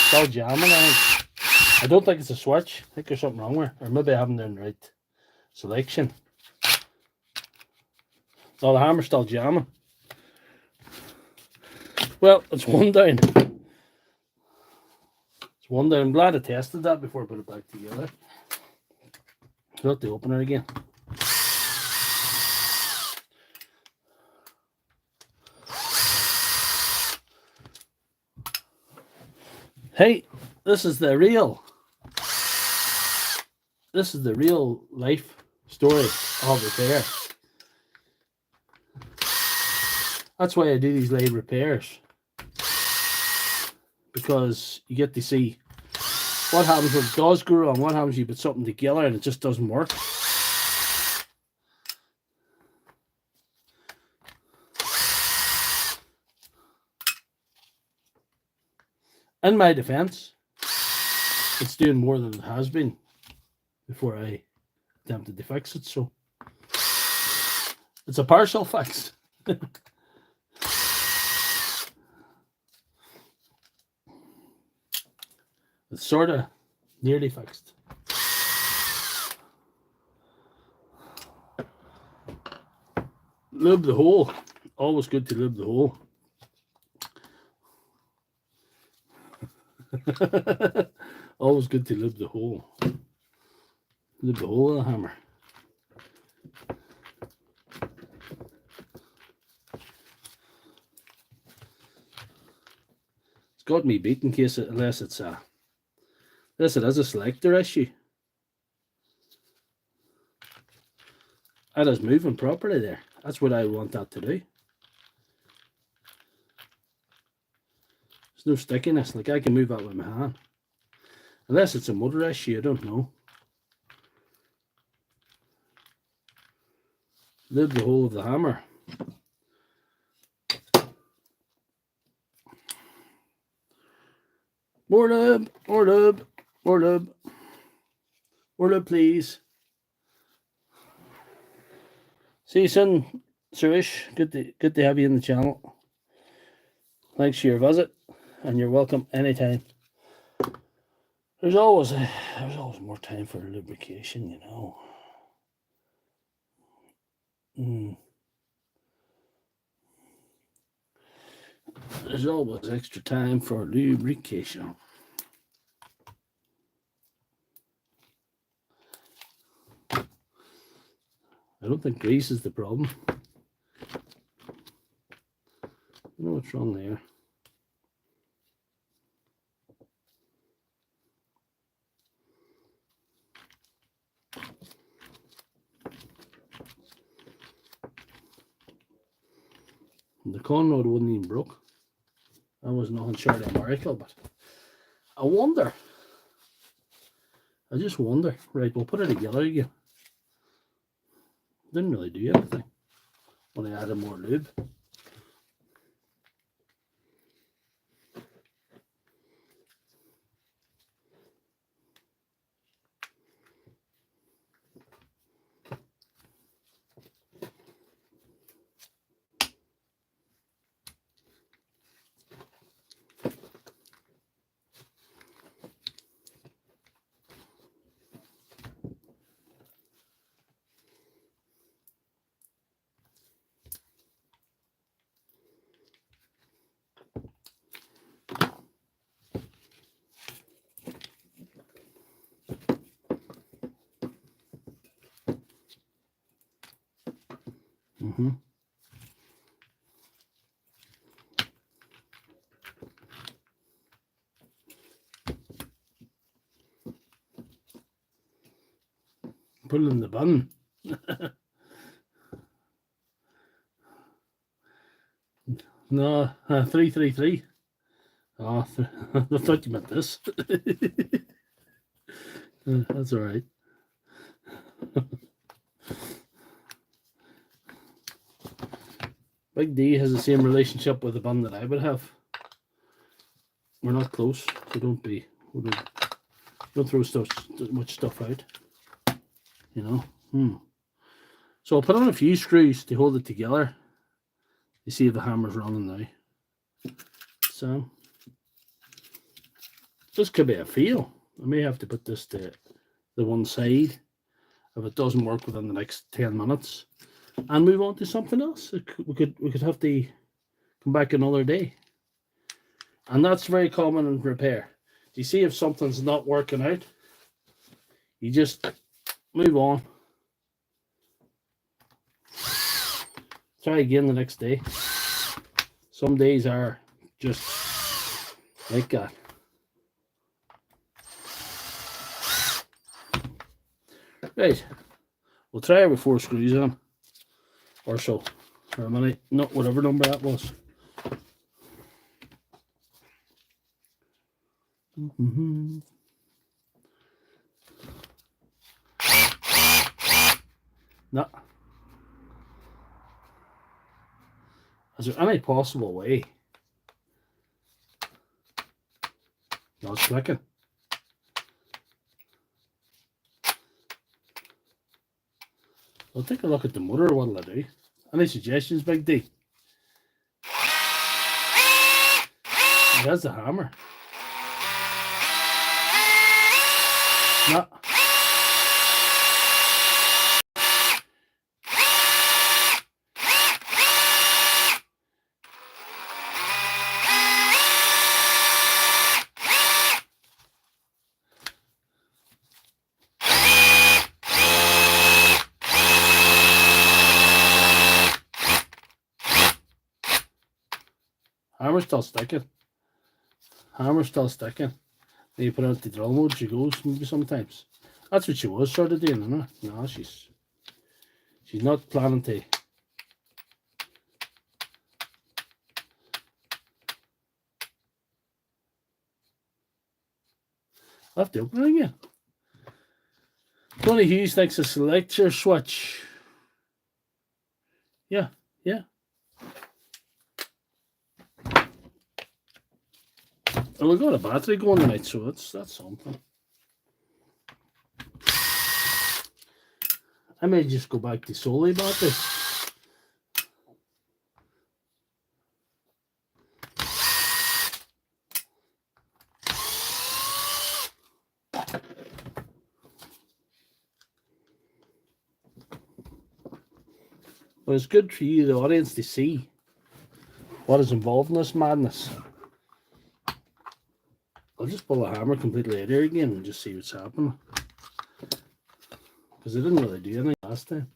Speaker 1: Still jamming. I don't think it's a switch. I think there's something wrong with her. Or maybe I haven't done the right selection. Oh, the hammer's still jamming. Well, it's one down. It's one down. I'm glad I tested that before I put it back together. I'll have to open her again. Hey, this is the real life story of repair. That's why I do these live repairs, because you get to see what happens when it does go wrong, what happens when you put something together and it just doesn't work. In my defense, it's doing more than it has been before I attempted to fix it, so it's a partial fix. It's sort of nearly fixed. Lube the hole. Always good to lube the hole. Always good to lube the hole. Lube the hole of the hammer. It's got me beat in case unless it is a selector issue. That is moving properly there. That's what I want that to do. There's no stickiness. Like I can move that with my hand. Unless it's a motor issue, I don't know. Lube the hole of the hammer. More lube, more lube, more lube. More lube, please. See you soon, Suresh. Good to have you in the channel. Thanks for your visit, and you're welcome anytime. There's always more time for lubrication, you know. There's always extra time for lubrication. I don't think grease is the problem. I don't know what's wrong there. The con rod wasn't even broke. That was nothing short of a miracle, but I wonder. I just wonder. Right, we'll put it together again. Didn't really do anything when I added more lube. Put it in the bun. No, 333. Oh, I thought you meant this. That's all right. Big D has the same relationship with the bun that I would have. We're not close, so don't throw much stuff out. You know. So I'll put on a few screws to hold it together. You see if the hammer's running now. So this could be a fail. I may have to put this to the one side if it doesn't work within the next 10 minutes and move on to something else. We could have to come back another day. And that's very common in repair. You see if something's not working out, you just move on. Try again the next day. Some days are just like that. Right, we'll try it with 4 screws on, or so, for a minute, not whatever number that was. No. Is there any possible way? No, it's clicking. I'll take a look at the motor. What'll I do? Any suggestions, Big D? There's the hammer. No. Hammer's still sticking. Hammer's still sticking. Then you put it into drill mode, she goes maybe sometimes. That's what she was sort of doing, isn't it? No, she's not planning to. I'll have to open it again. Tony Hughes thinks a selector switch. Yeah, yeah. Well, we've got a battery going tonight, so that's something. I may just go back to solely battery. But it's good for you, the audience, to see what is involved in this madness. I'll just pull the hammer completely out here again and just see what's happening. Because I didn't really do anything last time.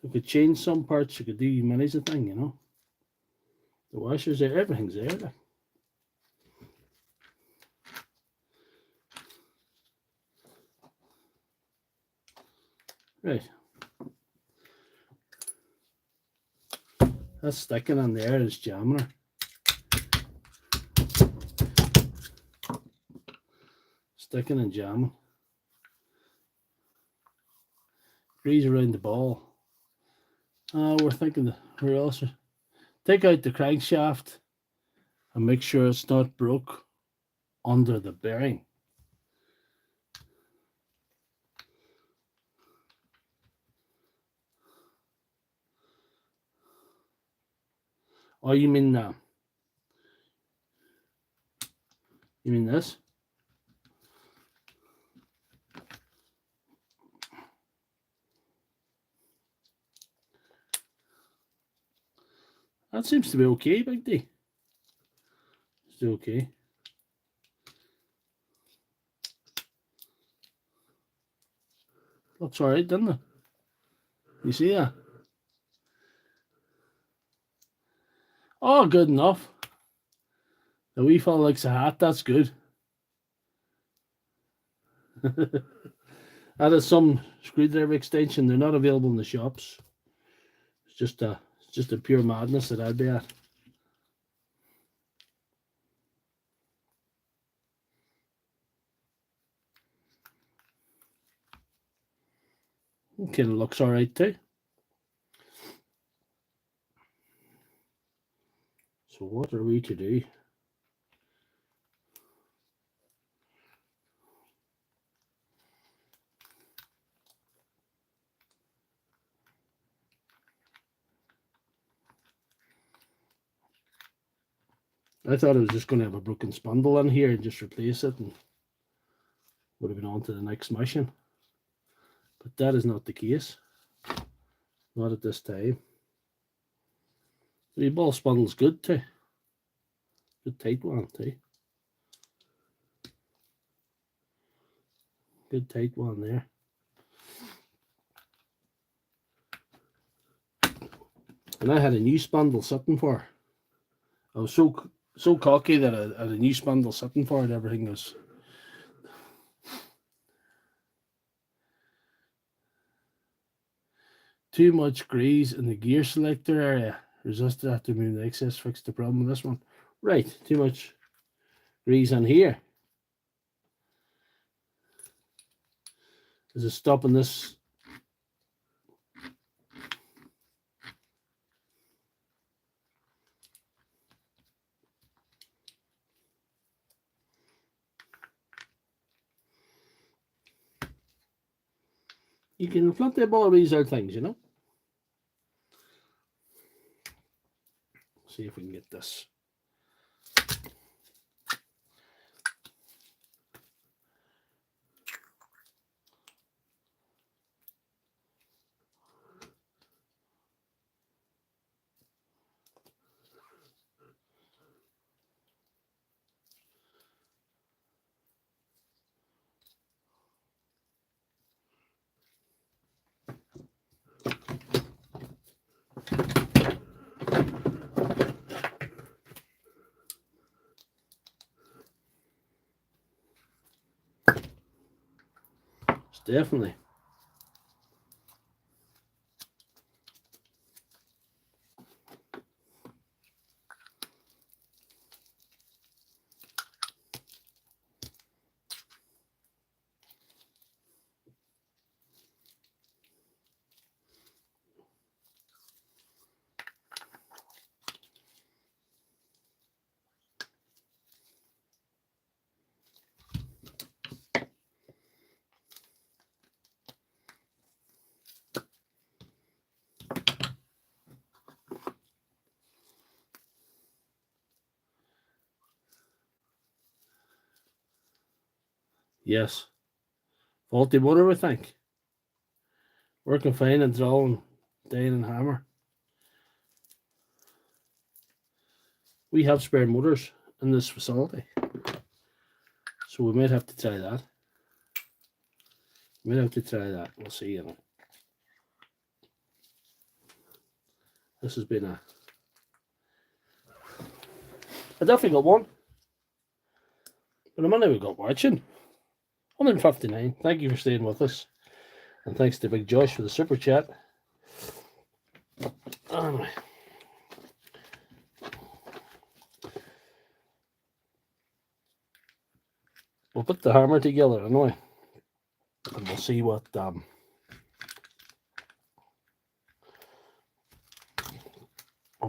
Speaker 1: You could change some parts, you could do many's a thing, you know. The washer's there, everything's there. Like. Right. That's sticking on there, is jamming her. Sticking and jamming. Grease around the ball. We're thinking, where else? Take out the crankshaft and make sure it's not broke under the bearing. Oh, you mean you mean this? That seems to be okay, Big D. It's okay. Looks alright, doesn't it? You see that? Oh, good enough. The wee fella likes a hat, that's good. That is some screwdriver extension. They're not available in the shops. It's just a pure madness that I'd be at. Okay, it looks alright too. So what are we to do? I thought I was just going to have a broken spindle in here and just replace it and would have been on to the next mission. But that is not the case. Not at this time. The ball spindle's good too. Good tight one too. Good tight one there. And I had a new spindle sitting for. I was so cocky that I had a new spindle sitting for it. Everything was too much grease in the gear selector area. Resisted after moving the excess. Fixed the problem with this one. Right, too much grease on here. Is it stopping this? You can flip the ball of these other things, you know. See if we can get this. definitely. Yes. Faulty motor, I think. Working fine and drawing down and hammer. We have spare motors in this facility, so we might have to try that. We'll see, you know. This has been a difficult one. But the money we got watching. 159. Thank you for staying with us. And thanks to Big Josh for the super chat. Anyway. We'll put the hammer together anyway. And we'll see what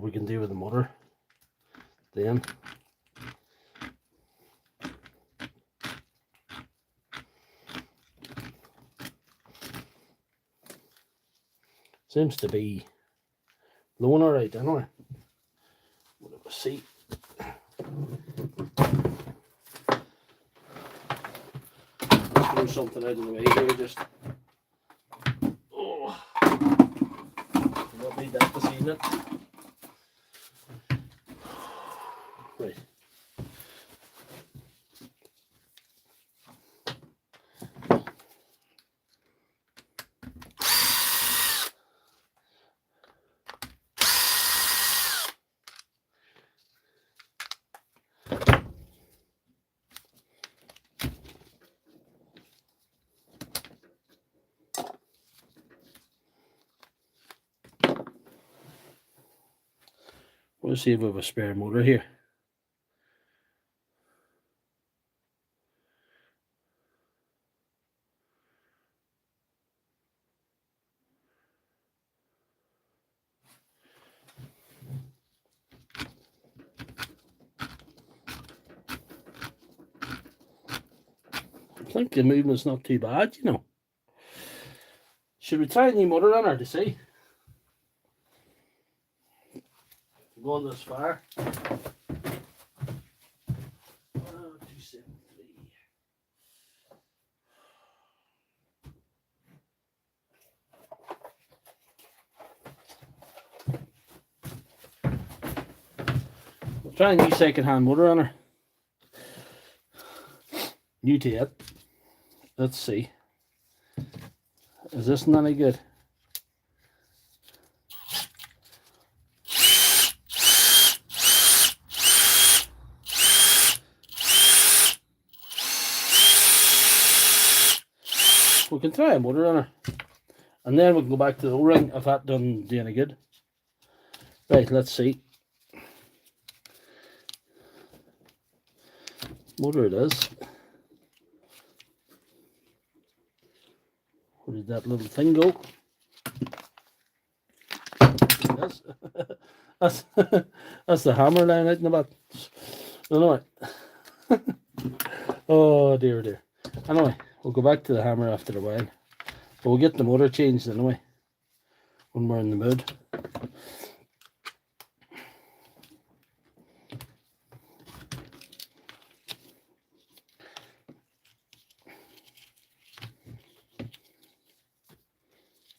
Speaker 1: we can do with the motor then. Seems to be blowing alright anyway. We'll see. Throw something out of the way here, just. Oh, don't need that this evening. Right. We'll see if we have a spare motor here. I think the movement's not too bad, you know. Should we try a new motor on her to see? Going this far. 273. We'll try a new second-hand motor on her. New to it. Let's see. Is this not any good? We can try a motor on her, and then we can go back to the O-ring if that doesn't do any good. Right, let's see. Motor it is. Where did that little thing go? Yes. That's the hammer line out in the back. Anyway. Oh dear, dear. Anyway, we'll go back to the hammer after a while. But we'll get the motor changed anyway when we're in the mood.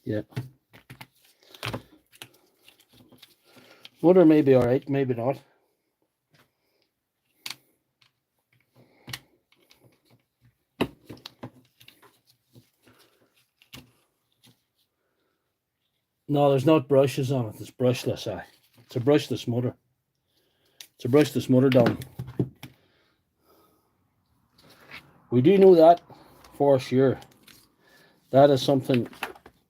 Speaker 1: Yeah. Motor may be alright, maybe not. No, there's not brushes on it. It's brushless. It's a brushless motor. It's a brushless motor down. We do know that for sure. That is something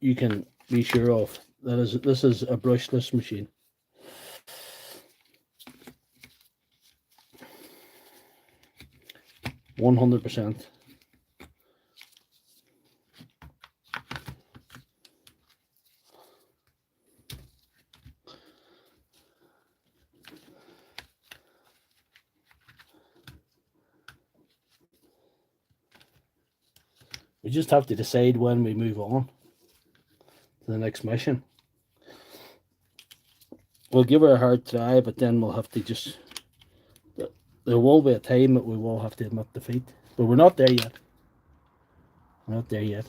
Speaker 1: you can be sure of. This is a brushless machine. %100%. We just have to decide when we move on to the next mission. We'll give her a hard try, but then we'll have to just... There will be a time that we will have to admit defeat. But we're not there yet. We're not there yet.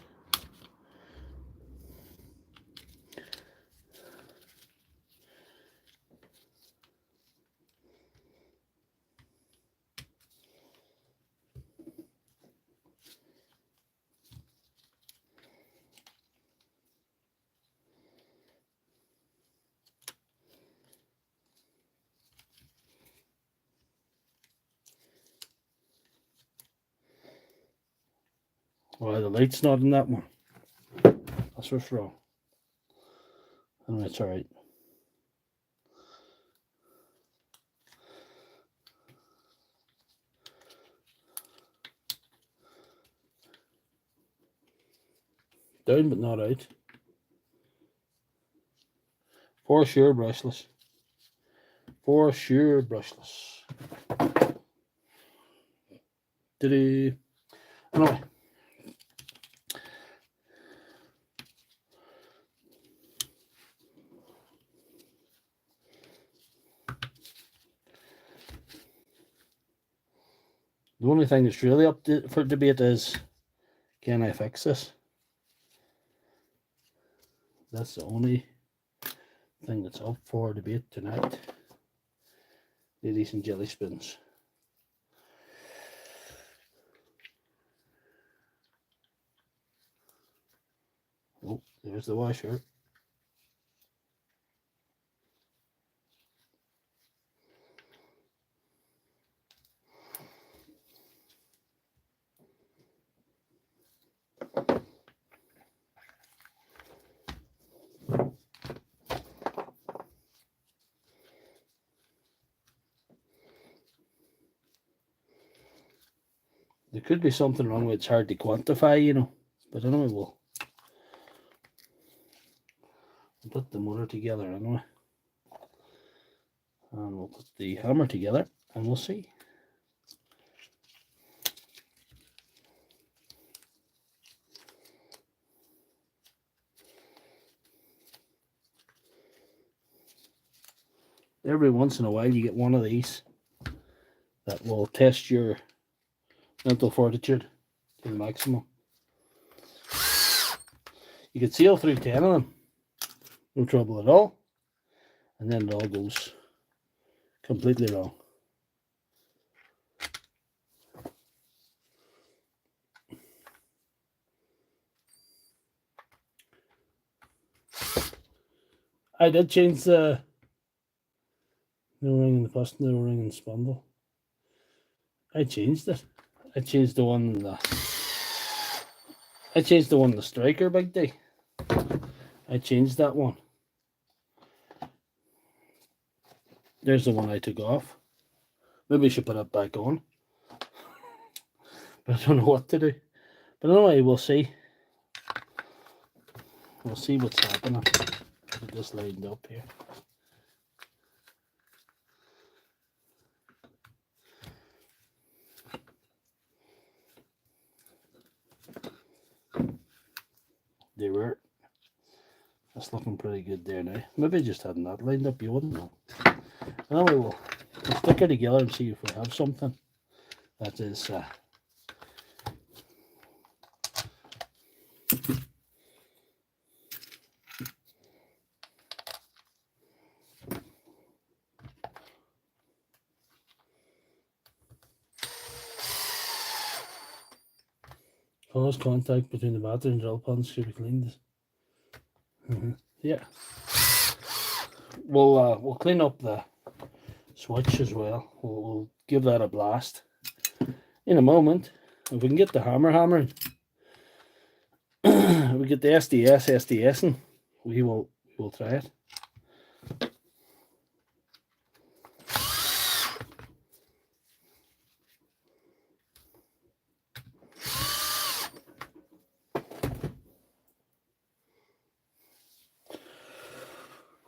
Speaker 1: Why the light's not in that one? That's what's wrong. Anyway, it's alright. Down but not out. For sure brushless. For sure brushless. Anyway. The only thing that's really up for debate is, can I fix this? That's the only thing that's up for debate tonight, ladies and jelly spoons. Oh, there's the washer. There could be something wrong with it's hard to quantify, you know, but anyway, we'll put the motor together anyway, and we'll put the hammer together and we'll see. Every once in a while you get one of these that will test your mental fortitude to the maximum. You could sail through 10 of them, no trouble at all, and then it all goes completely wrong. I did change the ring in the piston, the ring in the spindle. I changed it. I changed the one in the striker, Big D. I changed that one. There's the one I took off. Maybe I should put it back on. But I don't know what to do. But anyway, we'll see. We'll see what's happening. Get this lined up here. There were. That's looking pretty good there now. Maybe I just hadn't that lined up, you wouldn't know. Anyway, we'll stick it together and see if we have something that is cause contact between the battery and drill pins should be cleaned. Yeah. We'll clean up the switch as well. We'll give that a blast in a moment. If we can get the hammer hammering, we get the SDS, and we'll try it.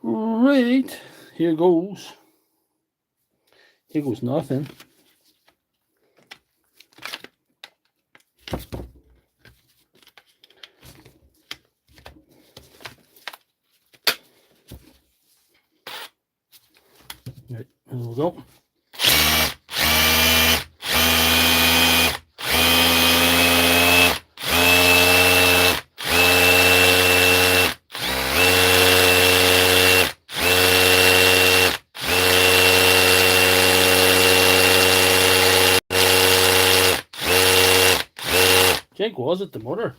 Speaker 1: Right, here goes. Here goes nothing. Right, there we go. Jake, was it the motor?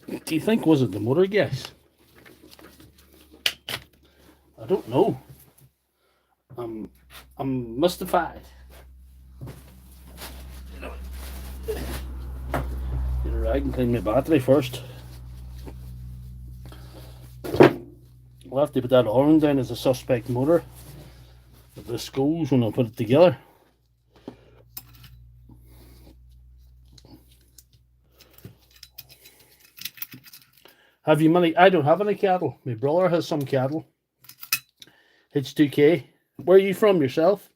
Speaker 1: Do you think was it the motor, guys? I don't know. I'm mystified. Get a rag and clean my battery first. We'll have to put that orange down as a suspect motor. If this goes when I put it together. Have you money? I don't have any cattle. My brother has some cattle. H2K. Where are you from yourself?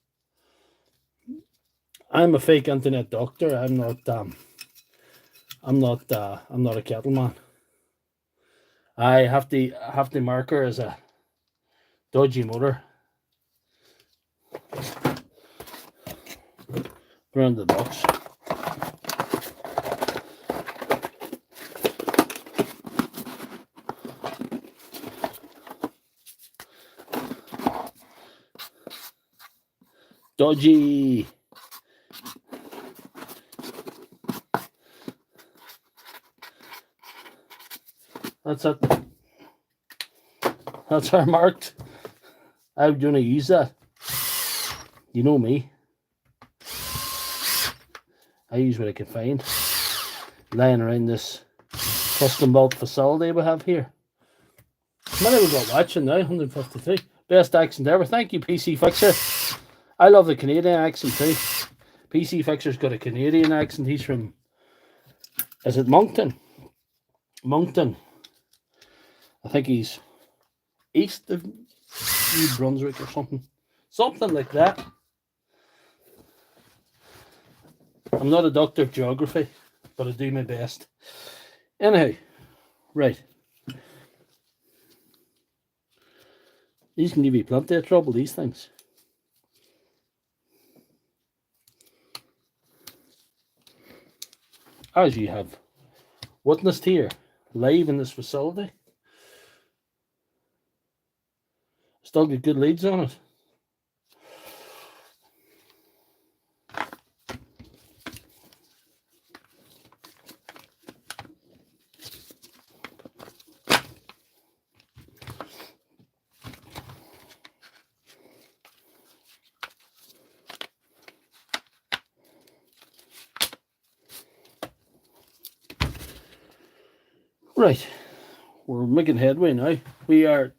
Speaker 1: I'm a fake internet doctor. I'm not a cattleman. I have to mark her as a dodgy motor. Around the box. Dodgy. That's it. That's her marked. I'm going to use that. You know me. I use what I can find. Lying around this custom built facility we have here. Many we've got watching now, 153. Best accent ever. Thank you, PC Fixer. I love the Canadian accent too. PC Fixer's got a Canadian accent. He's from, is it Moncton? Moncton. I think he's east of New Brunswick or something. Something like that. I'm not a doctor of geography, but I do my best. Anyhow, right. These can give you plenty of trouble, these things. As you have witnessed here, live in this facility. Still got good leads on it. Right, we're making headway now. We are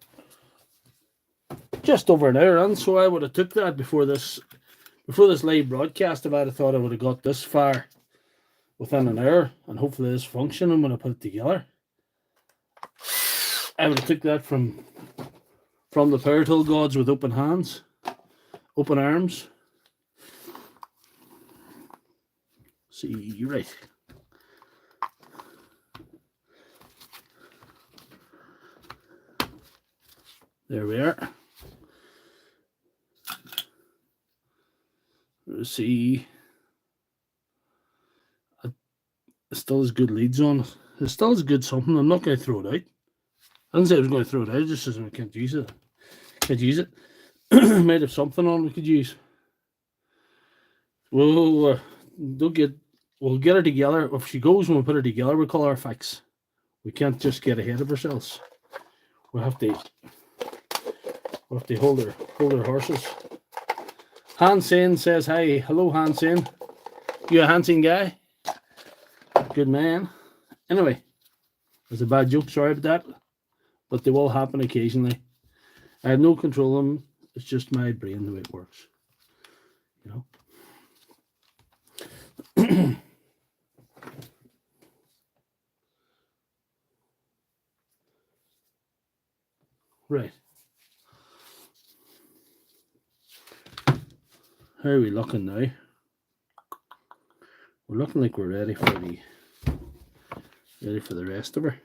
Speaker 1: just over an hour in, so I would have took that before this live broadcast. If I'd have thought I would have got this far within an hour, and hopefully this functioning when I put it together. I would have took that from the power tool gods with open hands, open arms. See, right. There we are. Let's see. It still has good leads on it. It still has good something. I'm not going to throw it out. I didn't say I was going to throw it out, just as we can't use it. Can't use it. Might have something on we could use. We'll get her together. If she goes when we put her together, we'll call her fix. We can't just get ahead of ourselves. We'll have to hold her horses. Hansen says hi. Hello, Hansen. You a Hansen guy? Good man. Anyway, it's a bad joke. Sorry about that. But they will happen occasionally. I have no control of them. It's just my brain, the way it works. You know? Right. How are we looking now? We're looking like we're ready for the rest of her.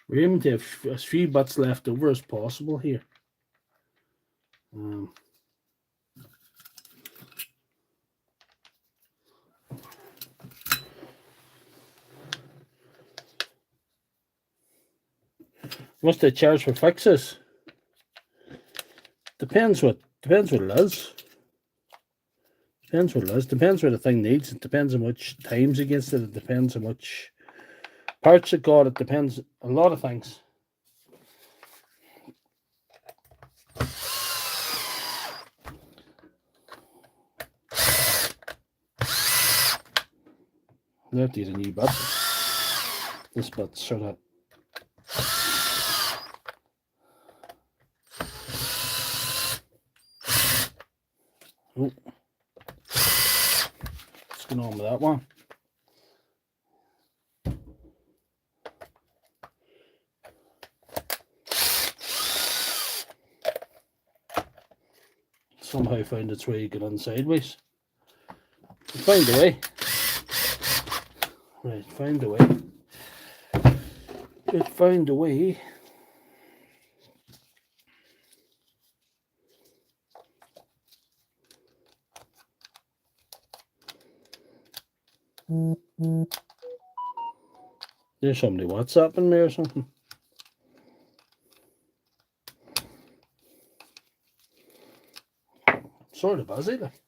Speaker 1: We're aiming to have as few butts left over as possible here. What's the charge for fixes? Depends what it is. Depends what it is. Depends what the thing needs. It depends how much time's against it. It depends how much parts it got. It depends a lot of things. I have to get a new butt. This butt's sort of oh. What's going on with that one? Somehow found its way to get on sideways. Find a way. Right, find a way. It found a way. There's somebody WhatsApping me or something. Sort of busy, like.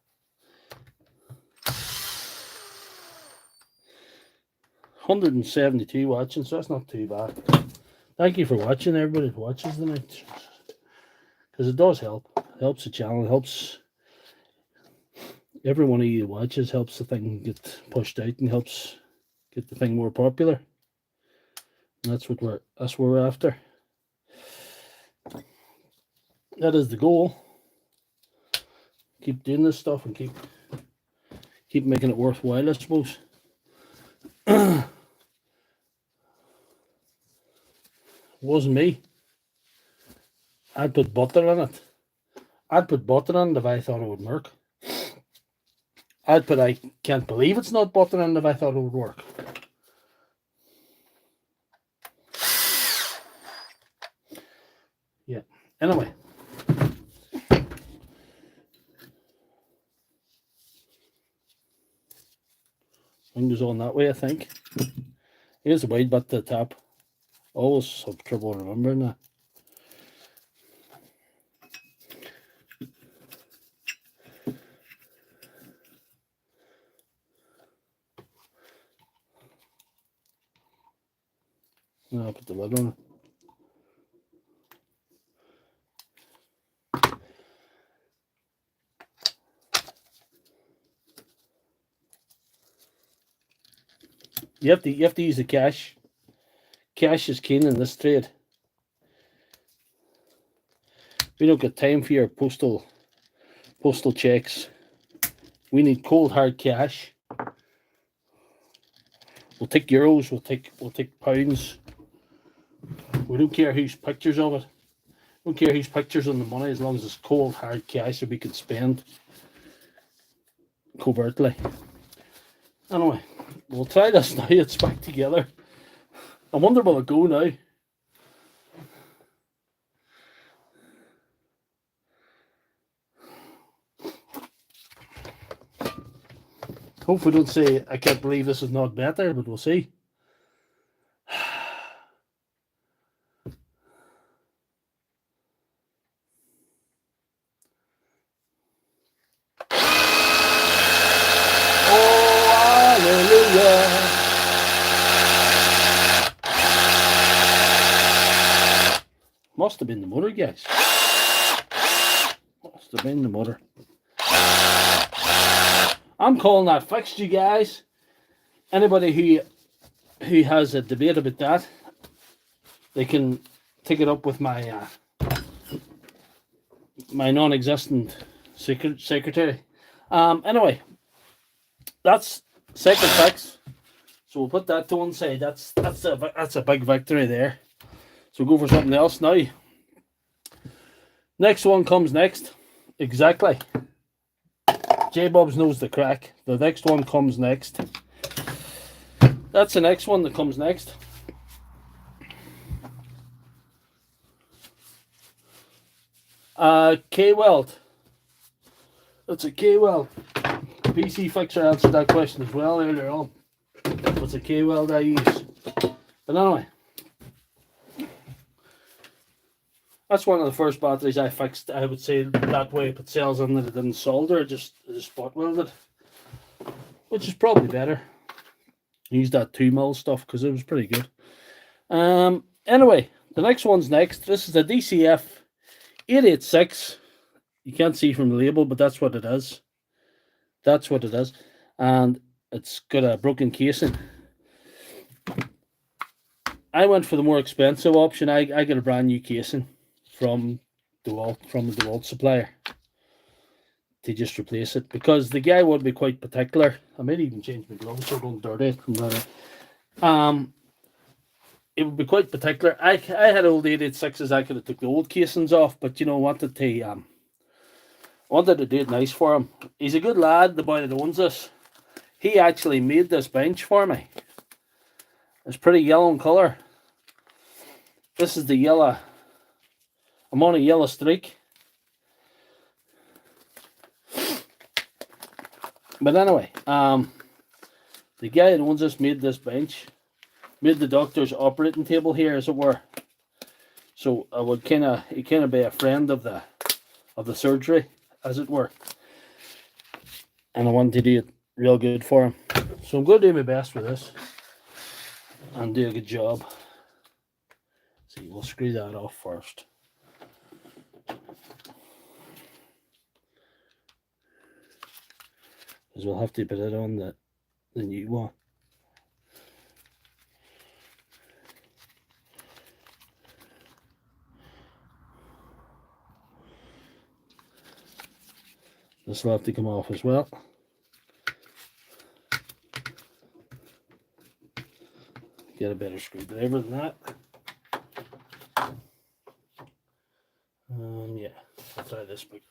Speaker 1: 172 watching, so that's not too bad. Thank you for watching, everybody who watches tonight, because it does help. It helps the channel. It helps every one of you who watches. Helps the thing get pushed out and helps get the thing more popular. And that's what we're after. That is the goal. Keep doing this stuff and keep making it worthwhile, I suppose. It wasn't me. I'd put butter in it. I'd put butter in it if I thought it would work. I can't believe it's not butter in it if I thought it would work. Yeah. Anyway. Thing goes on that way, I think. Here's the wide bit at the top. Always have trouble remembering that. I'll put the lid on it. You have to use the cash Cash is king in this trade. We don't get time for your postal checks. We need cold hard cash. We'll take euros, we'll take pounds. We don't care whose pictures of it. We don't care whose pictures on the money, as long as it's cold hard cash that we can spend covertly. Anyway, we'll try this now. It's back together. I wonder will it go now. Hopefully don't say I can't believe this is not better, but we'll see. Oh, hallelujah. Must have been the motor, guys. Must have been the motor. I'm calling that fixed, you guys. Anybody who has a debate about that, they can take it up with my my non-existent secretary. Anyway, that's second fix. So we'll put that to one side. That's a big victory there. So we'll go for something else now. Next one comes next. Exactly. J-Bobs knows the crack. The next one comes next. That's the next one that comes next. K-Weld. That's a K-Weld. PC Fixer answered that question as well earlier on. What's a K-Weld I use? But anyway. That's one of the first batteries I fixed, I would say, that way. Put cells in that I didn't solder, just spot welded. Which is probably better. Use that 2mm stuff because it was pretty good. Anyway, the next one's next. This is the DCf899. You can't see from the label, but that's what it is. That's what it is. And it's got a broken casing. I went for the more expensive option. I got a brand new casing from Dewalt, from the Dewalt supplier, to just replace it, because the guy would be quite particular. I might even change my gloves so I don't dirty it. It would be quite particular. I had old 886s. I could have took the old casings off, but you know, wanted to do it nice for him. He's a good lad, the boy that owns this. He actually made this bench for me. It's pretty yellow in colour. This is the yellow. I'm on a yellow streak. But anyway, the guy that owns this made this bench, made the doctor's operating table here, as it were. So I would kind of be a friend of the surgery, as it were. And I wanted to do it real good for him. So I'm going to do my best with this and do a good job. See, we'll screw that off first. Because we'll have to put it on the new one. This will have to come off as well. Get a better screwdriver than that. Yeah, I'll try this bigger.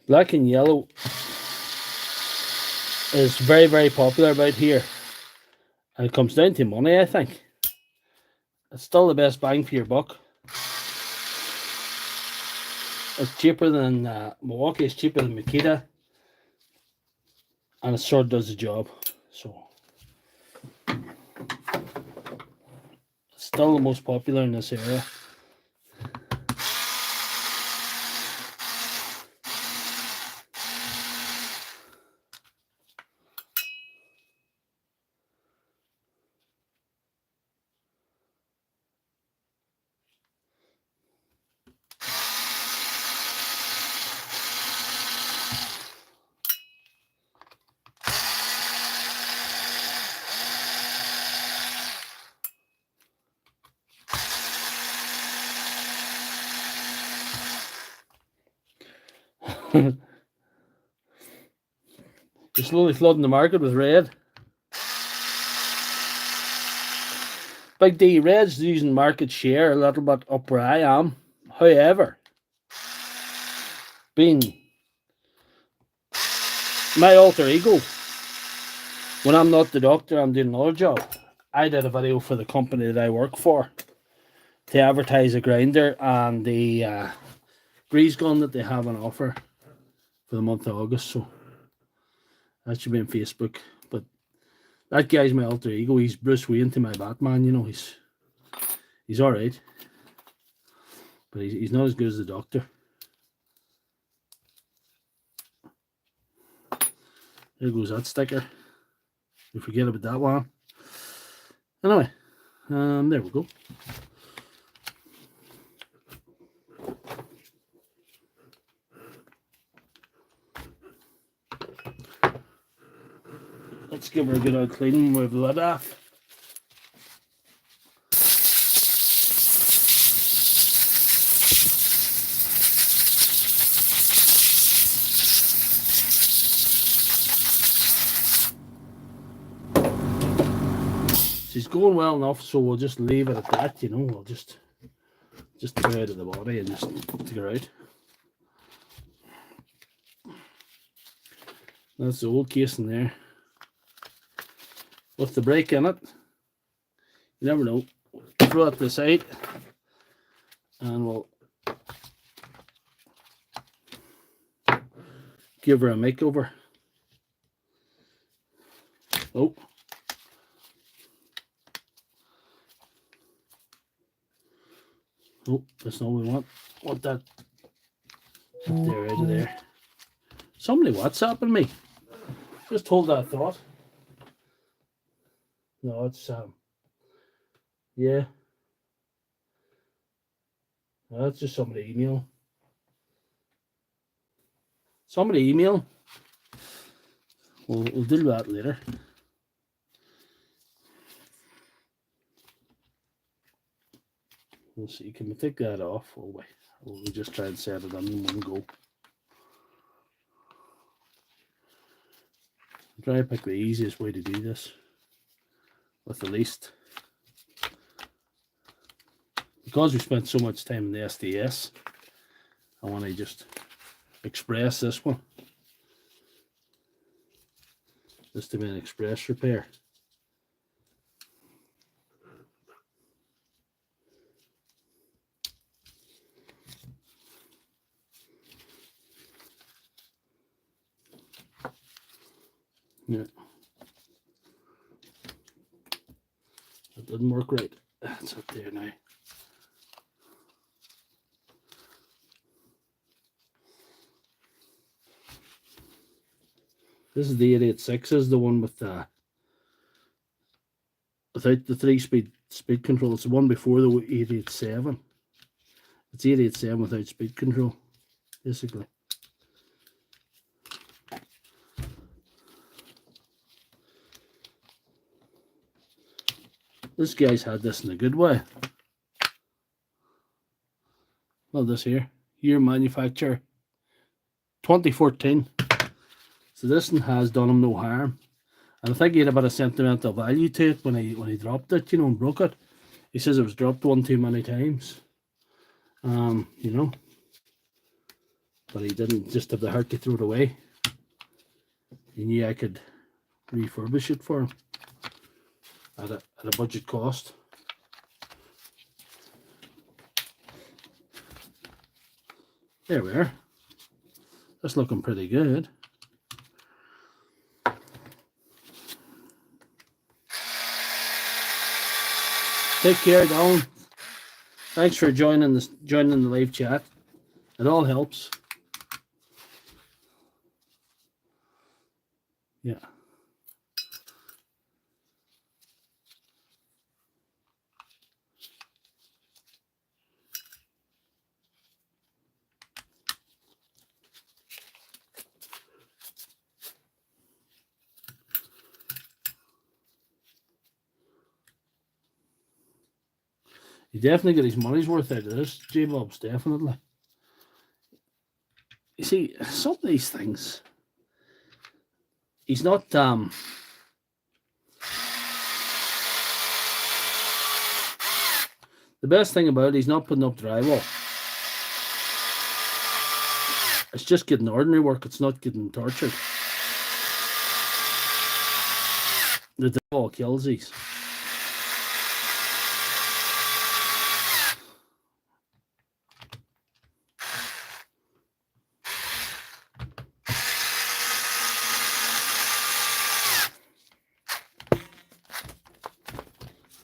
Speaker 1: Black and yellow is very, very popular about here. And it comes down to money, I think. It's still the best bang for your buck. It's cheaper than Milwaukee, it's cheaper than Makita. And it sure does the job. So it's still the most popular in this area. You're slowly flooding the market with red. Big D, red's losing market share a little bit up where I am. However, being my alter ego, when I'm not the doctor, I'm doing another job. I did a video for the company that I work for to advertise a grinder and the grease gun that they have on offer for the month of August. So that should be on Facebook. But that guy's my alter ego. He's Bruce Wayne to my Batman. You know, he's all right, but he's not as good as the doctor. There goes that sticker. You forget about that one. Anyway, there we go. Let's give her a good old clean with the lid off. She's going well enough, so we'll just leave it at that, you know. We'll just take her out of the body and just take her out. That's the old casing there with the brake in it. You never know. Throw it to the side and we'll give her a makeover. Oh. Oh, that's not what we want. Want that there, out of there. Somebody WhatsApping me. Just hold that thought. No, it's yeah. No, that's just somebody email. Somebody email. We'll deal with that later. We'll see. Can we take that off? Oh wait. We'll just try and set it in one go. Try to pick the easiest way to do this with the least. Because we spent so much time in the SDS, I want to just express this one. This to be an express repair. Yeah. That didn't work right. That's up there now. This is the 886, is the one with the without the 3-speed speed control. It's the one before the 887. It's 887 without speed control, basically. This guy's had this in a good way. Love this here. Year manufacture 2014. So this one has done him no harm. And I think he had a bit of sentimental value to it when he dropped it, you know, and broke it. He says it was dropped one too many times. You know. But he didn't just have the heart to throw it away. He knew I could refurbish it for him at a budget cost. There we are. That's looking pretty good. Take care, Don. Thanks for joining the live chat. It all helps. Yeah. He definitely got his money's worth out of this, J-Bob's definitely. He see, some of these things, he's not, the best thing about it, he's not putting up drywall. It's just getting ordinary work. It's not getting tortured. The Dewalt kills these.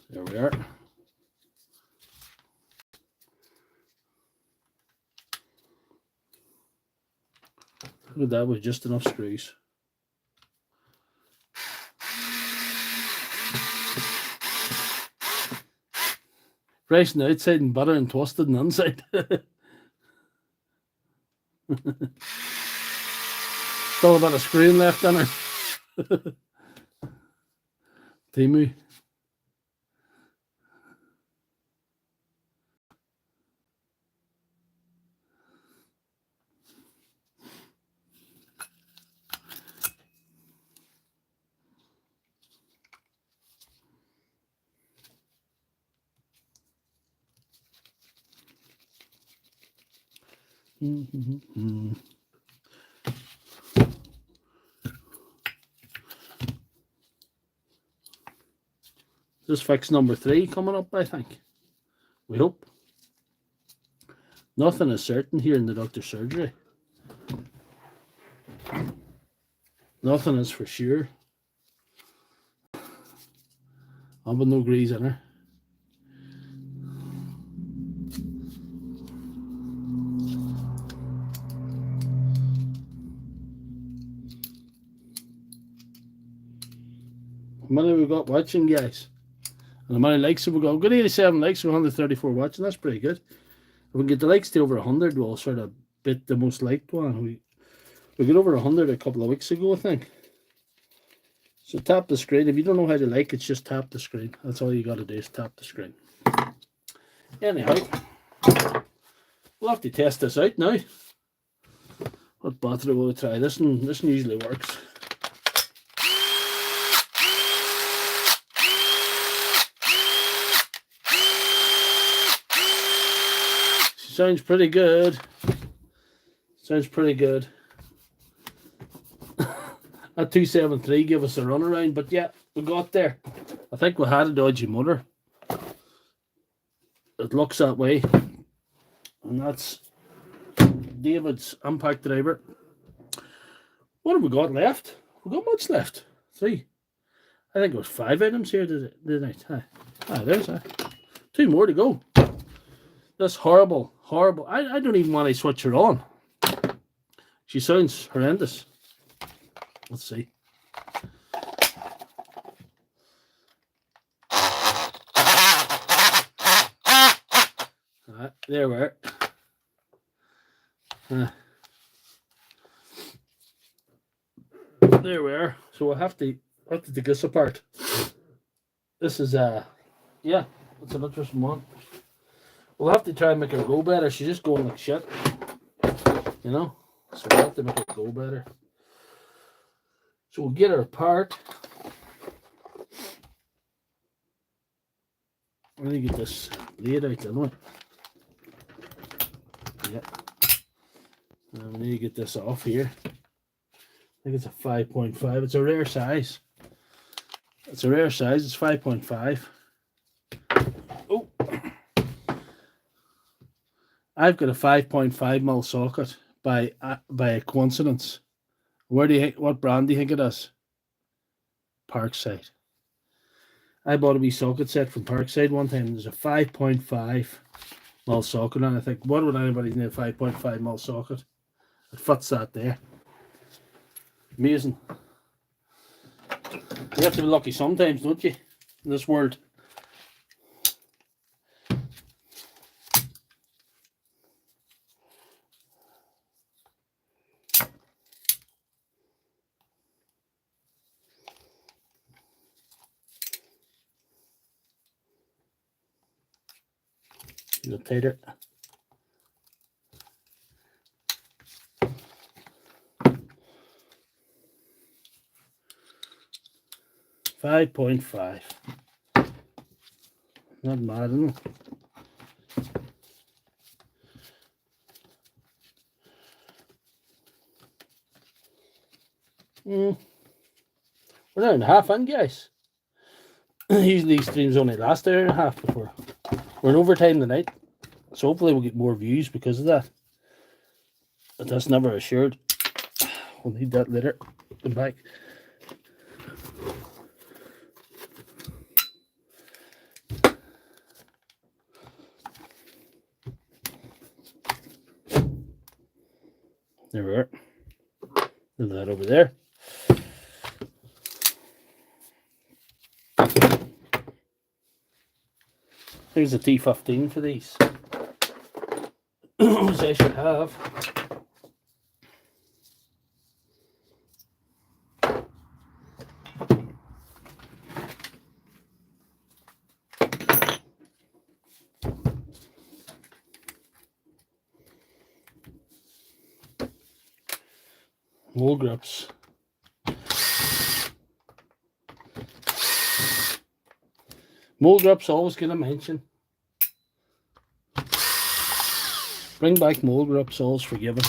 Speaker 1: There we are. Look at that with just enough screws. Fresh on the outside and butter and twisted on the inside. Still a bit of screwing left in her. Timu. Just fix number 3 coming up, I think. We hope. Nothing is certain here in the doctor's surgery. Nothing is for sure. I've got no grease in her. How many have we got watching, guys? And how many likes have we got? We've got 87 likes, 134 watching. That's pretty good. If we can get the likes to over 100, we'll sort of beat the most liked one. We got over 100 a couple of weeks ago, I think. So tap the screen. If you don't know how to like, it's just tap the screen. That's all you got to do is tap the screen. Anyhow, we'll have to test this out now. What battery will we try? This one usually works. Sounds pretty good. Sounds pretty good. That 273 gave us a runaround, but yeah, we got there. I think we had a dodgy motor. It looks that way. And that's David's impact driver. What have we got left? We got much left. 3. I think it was 5 items here tonight. There's 2 more to go. This horrible. I don't even want to switch her on. She sounds horrendous. Let's see. There we are. There we are. So we'll have to take this apart. This is yeah, it's an interesting one. We'll have to try and make her go better. She's just going like shit. You know? So we'll have to make her go better. So we'll get her apart. I'm going to get this blade out, don't we? Yeah. And we need to get this off here. I think it's a 5.5. It's a rare size. It's a rare size. It's 5.5. Oh. I've got a 5.5mm socket by a coincidence. What brand do you think it is? Parkside. I bought a wee socket set from Parkside one time. There's a 5.5mm socket, and I think, what would anybody need a 5.5mm socket? It fits that there. Amazing. You have to be lucky sometimes, don't you? In this world. A little tighter. 5.5. Not mad, isn't it? We're an hour and a half in, guys. Usually these streams only last an hour and a half before. We're in overtime tonight, so hopefully we'll get more views because of that. But that's never assured. We'll need that later. Come back. There we are. Leave that over there. Here's a T15 for these. Which I should have. Mold grips. Mold grips always get a mention. Bring back mold grips, all's forgiven.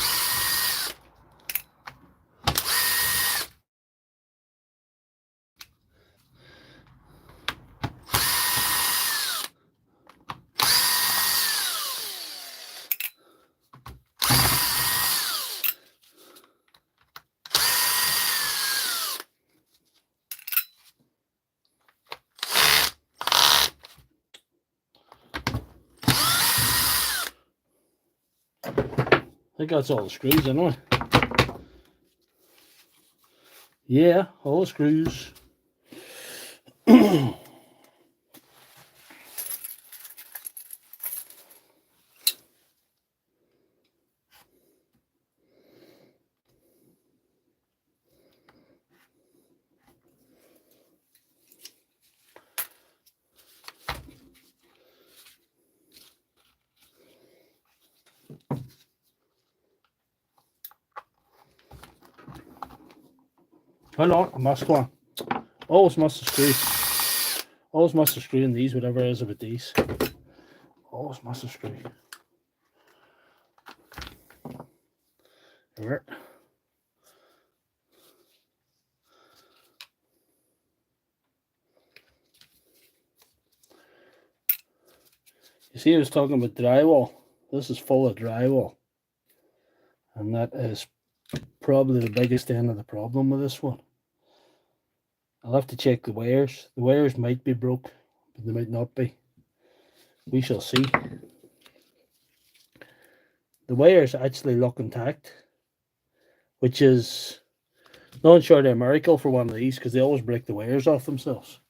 Speaker 1: I think that's all the screws anyway. Yeah, all the screws. Hold on, I must one. Always must have screw. Always must have screw in these, whatever it is about these. Always must have screw. There. You see, I was talking about drywall. This is full of drywall. And that is probably the biggest end of the problem with this one. I'll have to check the wires. The wires might be broke, but they might not be. We shall see. The wires actually look intact, which is not sure they're a miracle for one of these because they always break the wires off themselves.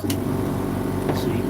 Speaker 1: Let's see.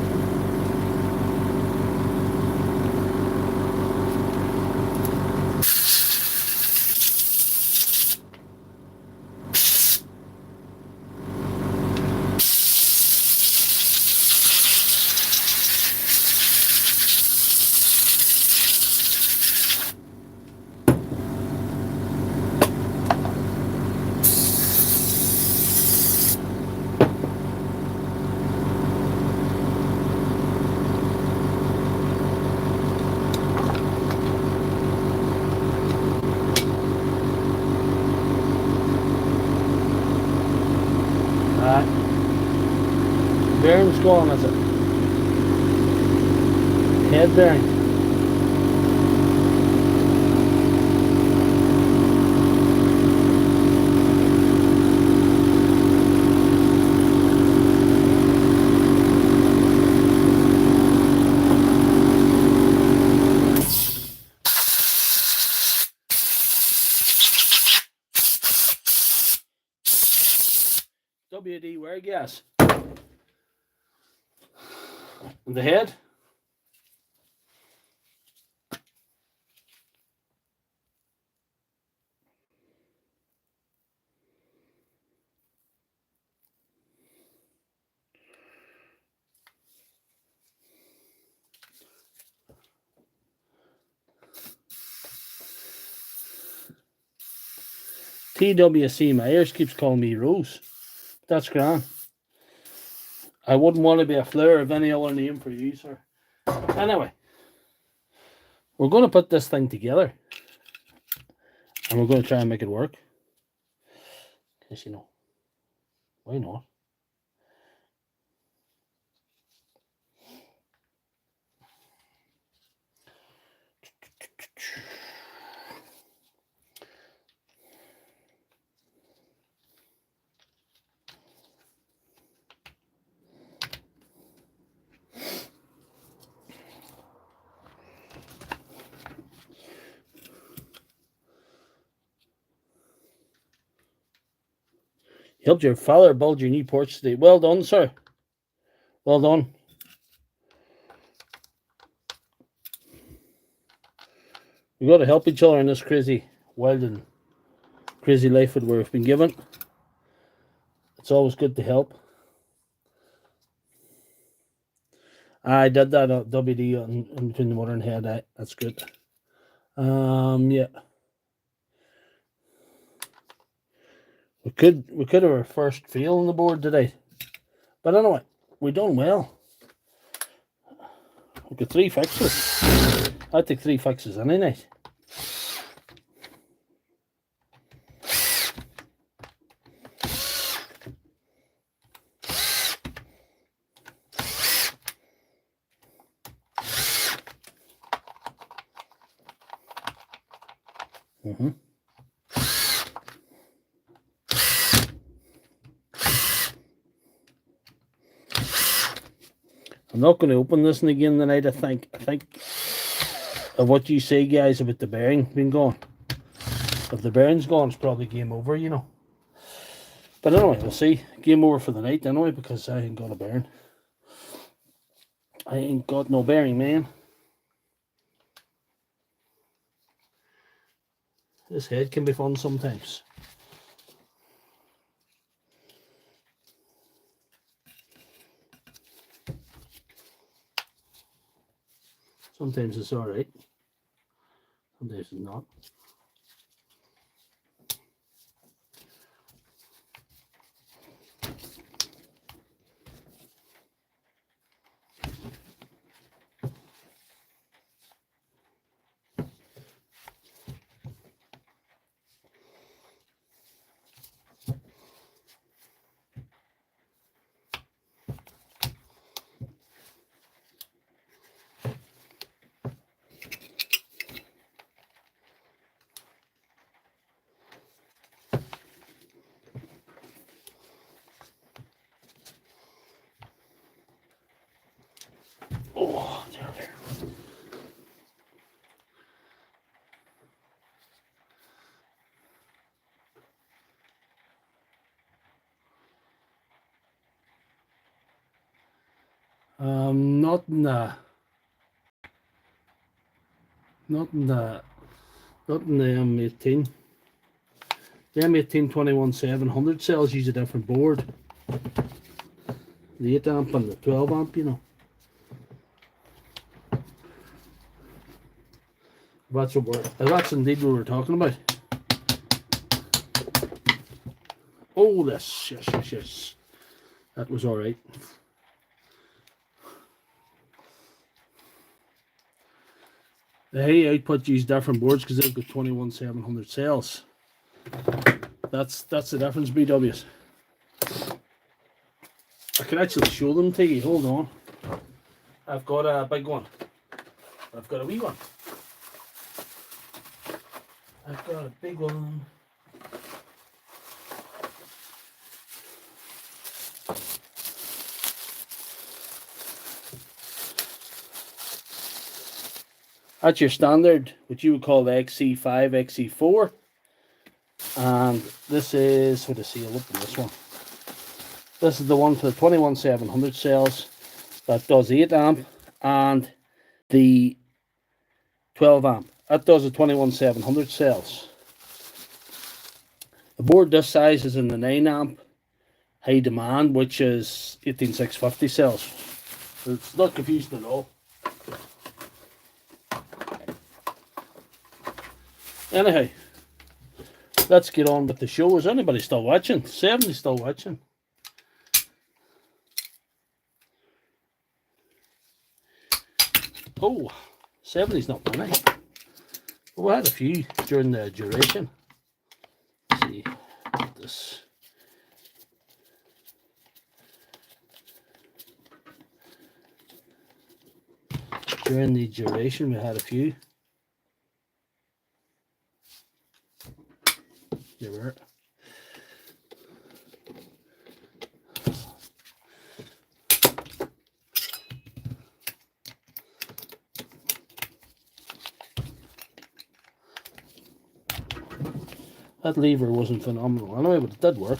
Speaker 1: Bearing's gone, is it? Head bearing. WD wear gas. The head. TWC Myers keeps calling me Rose. That's grand. I wouldn't want to be a flare of any other name for you, sir. Anyway, we're going to put this thing together. And we're going to try and make it work. Because, you know, why not? Helped your father build your new porch today. Well done, sir. Well done. We got to help each other in this crazy, wild and crazy life that we've been given. It's always good to help. I did that at WD in between the motor and head. That's good. Yeah. We could have our first fail on the board today. But anyway, we done well. We got 3 fixes. I'd take 3 fixes any night. I'm not going to open this one again tonight. I think of what you say, guys, about the bearing being gone. If the bearing's gone, it's probably game over, you know. But anyway, we'll see. Game over for the night anyway, because I ain't got a bearing. I ain't got no bearing, man. This head can be fun sometimes. Sometimes it's alright. Sometimes it's not. Oh, there. Not in the M18. The M18 21700 cells use a different board. The 8 amp and the 12 amp, you know. That's indeed what we're talking about. Oh, this, yes. That was alright. The hay output use different boards because they've got 21700 cells. That's the difference, BWs. I can actually show them to you. Hold on. I've got a big one. I've got a wee one. I've got a big one. That's your standard, what you would call the XC5, XC4. And this is, what I see, I'll open this one. This is the one for the 21700 cells that does 8 amp and the 12 amp. That does the 21700 cells. The board this size is in the 9 amp high demand, which is 18650 cells. So it's not confusing at all. Anyhow, let's get on with the show. Is anybody still watching? 70 still watching. 70's not many. But we had a few during the duration. Let's see this. During the duration, we had a few. There were. That lever wasn't phenomenal anyway, but it did work.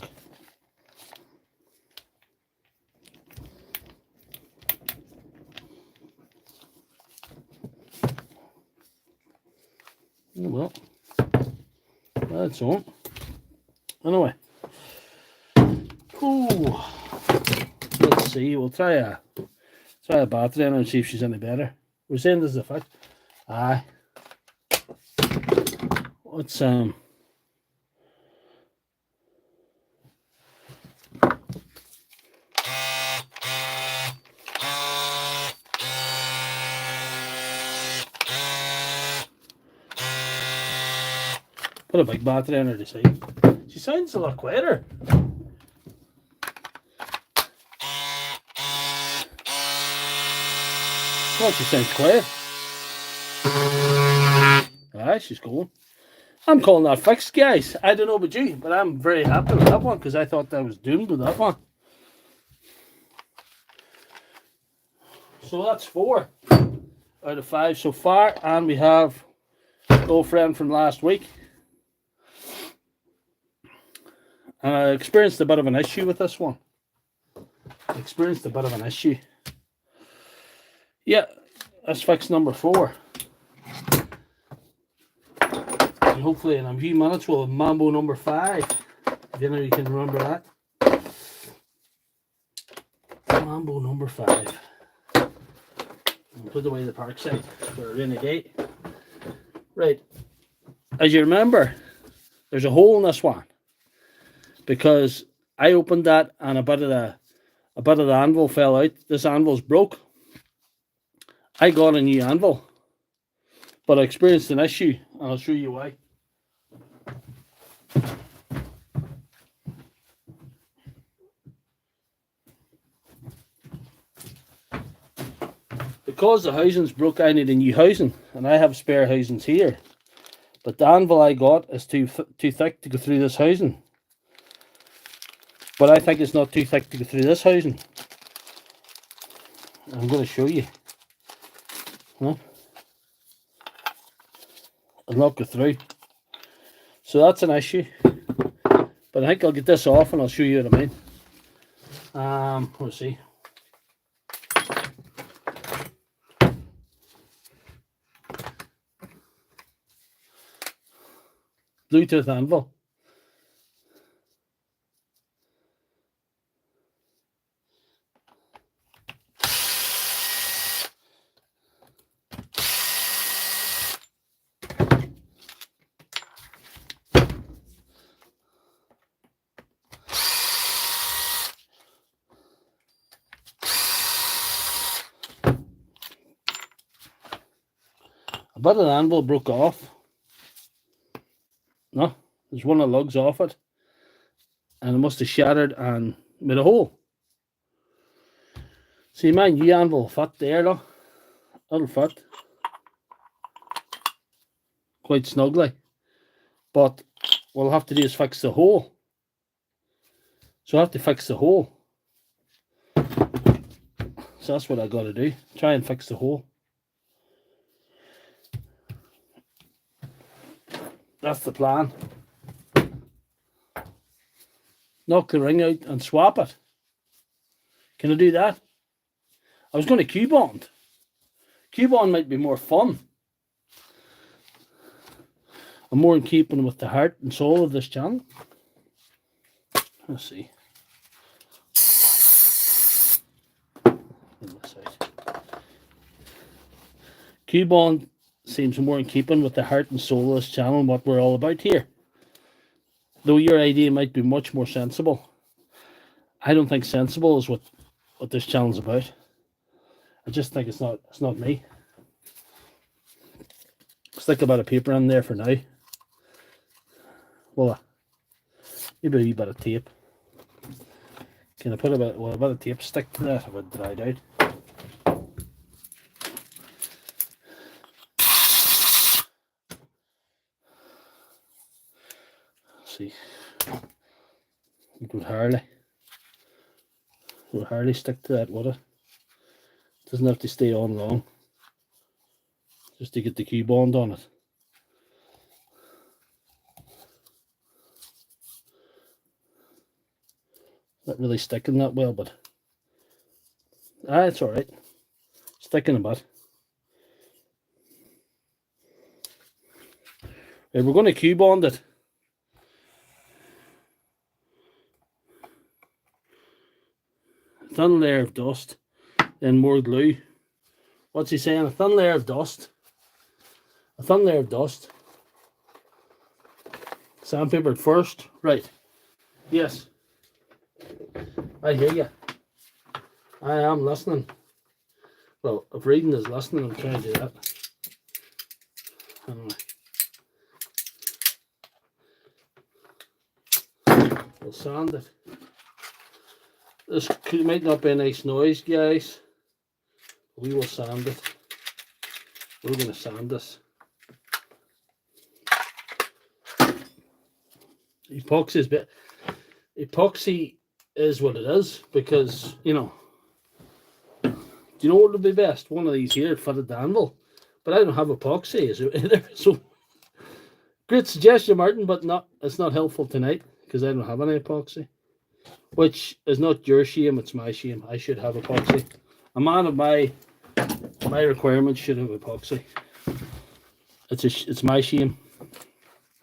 Speaker 1: Well, that's on. Anyway, ooh, let's see. We'll try a battery and see if she's any better. We're saying this is a fact. Aye. What's put a big battery on her to see. She sounds a lot quieter. Well, she sounds quiet. Aye, she's going. I'm calling that fixed, guys. I don't know about you, but I'm very happy with that one because I thought I was doomed with that one. So that's 4 out of 5 so far, and we have an old friend from last week. I experienced a bit of an issue with this one. Yeah, that's fix number 4. And hopefully in a few minutes we'll have Mambo number 5. If you know you can remember that. Mambo number 5. I'll put away the park side for a rainy day. Right. As you remember, there's a hole in this one. Because I opened that and a bit of the anvil fell out. This anvil's broke. I got a new anvil, but I experienced an issue, and I'll show you why. Because the housing's broke, I need a new housing, and I have spare housings here. But the anvil I got is too thick to go through this housing. But I think it's not too thick to go through this housing. I'm going to show you. Huh? It'll not go through. So that's an issue. But I think I'll get this off and I'll show you what I mean. Let's see. Bluetooth anvil. A bit of the anvil broke off. No, there's one of the lugs off it. And it must have shattered and made a hole. See, my new anvil will fit there, though. It'll fit. Quite snugly. But what we'll have to do is fix the hole. So I have to fix the hole. So that's what I got to do. Try and fix the hole. That's the plan. Knock the ring out and swap it. Can I do that? I was going to Q-bond. Q-bond might be more fun. I'm more in keeping with the heart and soul of this channel. Let's see. Q-bond seems more in keeping with the heart and soul of this channel and what we're all about here. Though your idea might be much more sensible. I don't think sensible is what this channel's about. I just think it's not me. stick a bit of paper in there for now. Well, maybe a wee bit of tape. Can I put a bit of tape stick to that if it dried out? Let's see. It would hardly stick to that, would it? Doesn't have to stay on long. Just to get the cue bond on it. Not really sticking that well, but it's alright. Sticking a bit. Right, we're going to cue bond it. Thin layer of dust, then more glue. What's he saying? A thin layer of dust. A thin layer of dust. Sandpapered first. Right. Yes. I hear you. I am listening. Well, if reading is listening, I'm trying to do that. Anyway. We'll sand it. This might not be a nice noise, guys. We will sand it. We're going to sand this. Epoxy is what it is, because, you know, do you know what would be best? One of these here fitted the Anvil, but I don't have epoxy, is it either? So, great suggestion, Martin, but it's not helpful tonight because I don't have any epoxy, which is not your shame, it's my shame. I should have epoxy. A man of my requirements should have epoxy. It's my shame,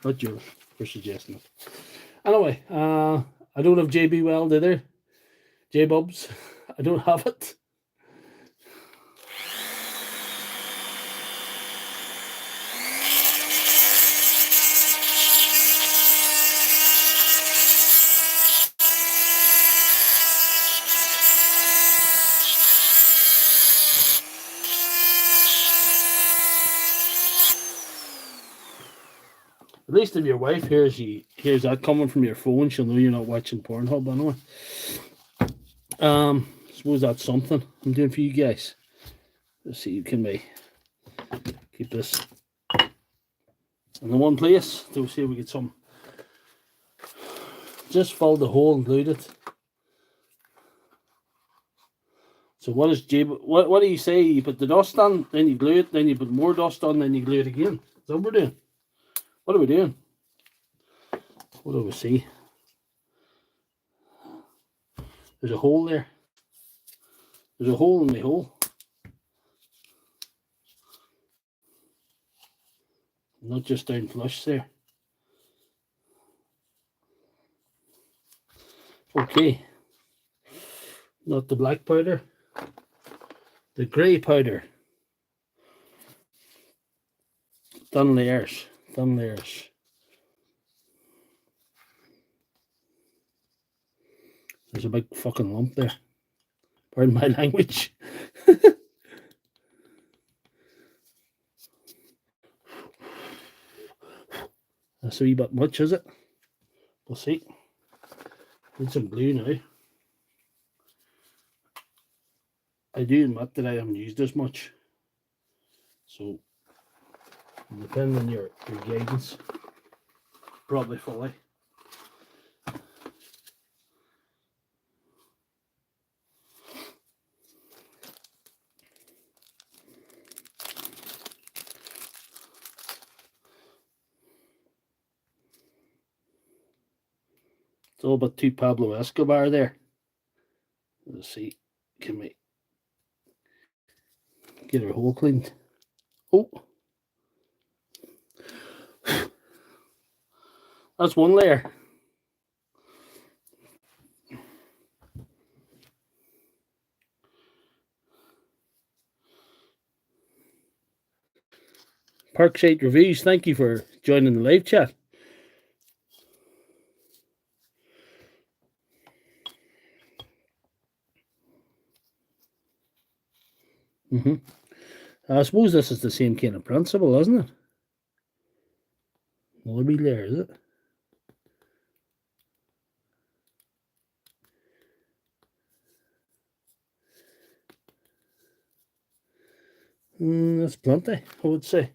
Speaker 1: not yours, for suggesting it. Anyway, I don't have JB Weld either. J-Bubs, I don't have it. At least if your wife hears that coming from your phone, she'll know you're not watching Pornhub anyway. I suppose that's something I'm doing for you guys. Let's see, can we keep this in the one place to see if we get some. Just fill the hole and glued it. So what do you say? You put the dust on, then you glue it, then you put more dust on, then you glue it again. Is that what we're doing? What are we doing? What do we see? There's a hole there. There's a hole in the hole. Not just down flush there. Okay. Not the black powder. The grey powder. Thin layers. Thin layers. There's a big fucking lump there. Pardon my language. That's a wee bit much, is it? We'll see. Need some glue now. I do admit that I haven't used this much. So, depending on your guidance, probably fully. It's all about too Pablo Escobar there. Let's see, can we get our hole cleaned? Oh, that's one layer. Parkside Reviews, thank you for joining the live chat. I suppose this is the same kind of principle, isn't it? smaller wheel there, is it? That's plenty, I would say.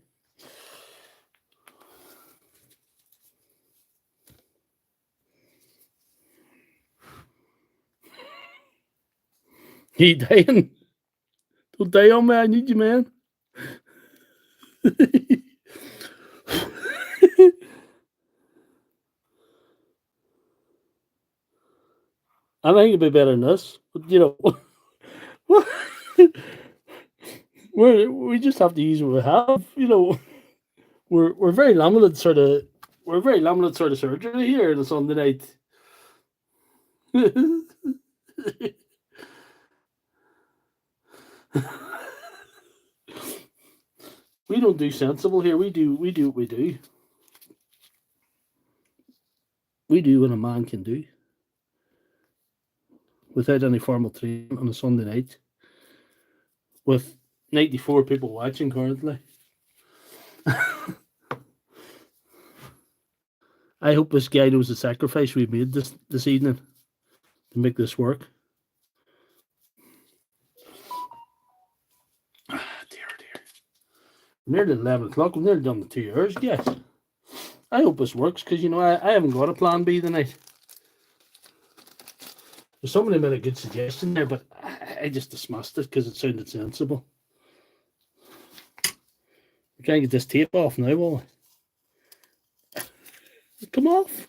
Speaker 1: You dying? Don't die on me, I need you, man. I think it'd be better than this, but you know, we just have to use what we have. You know, we're very limited sort of surgery here on a Sunday night. We don't do sensible here. We do what we do. We do what a man can do without any formal training on a Sunday night, with 94 people watching currently. I hope this guy knows the sacrifice we made this evening to make this work. Dear. Nearly 11 o'clock. We're nearly done the 2 hours, guys. I hope this works, because, you know, I haven't got a plan B tonight. Somebody made a good suggestion there, but I just dismissed it because it sounded sensible. We can't get this tape off now, will we? It come off.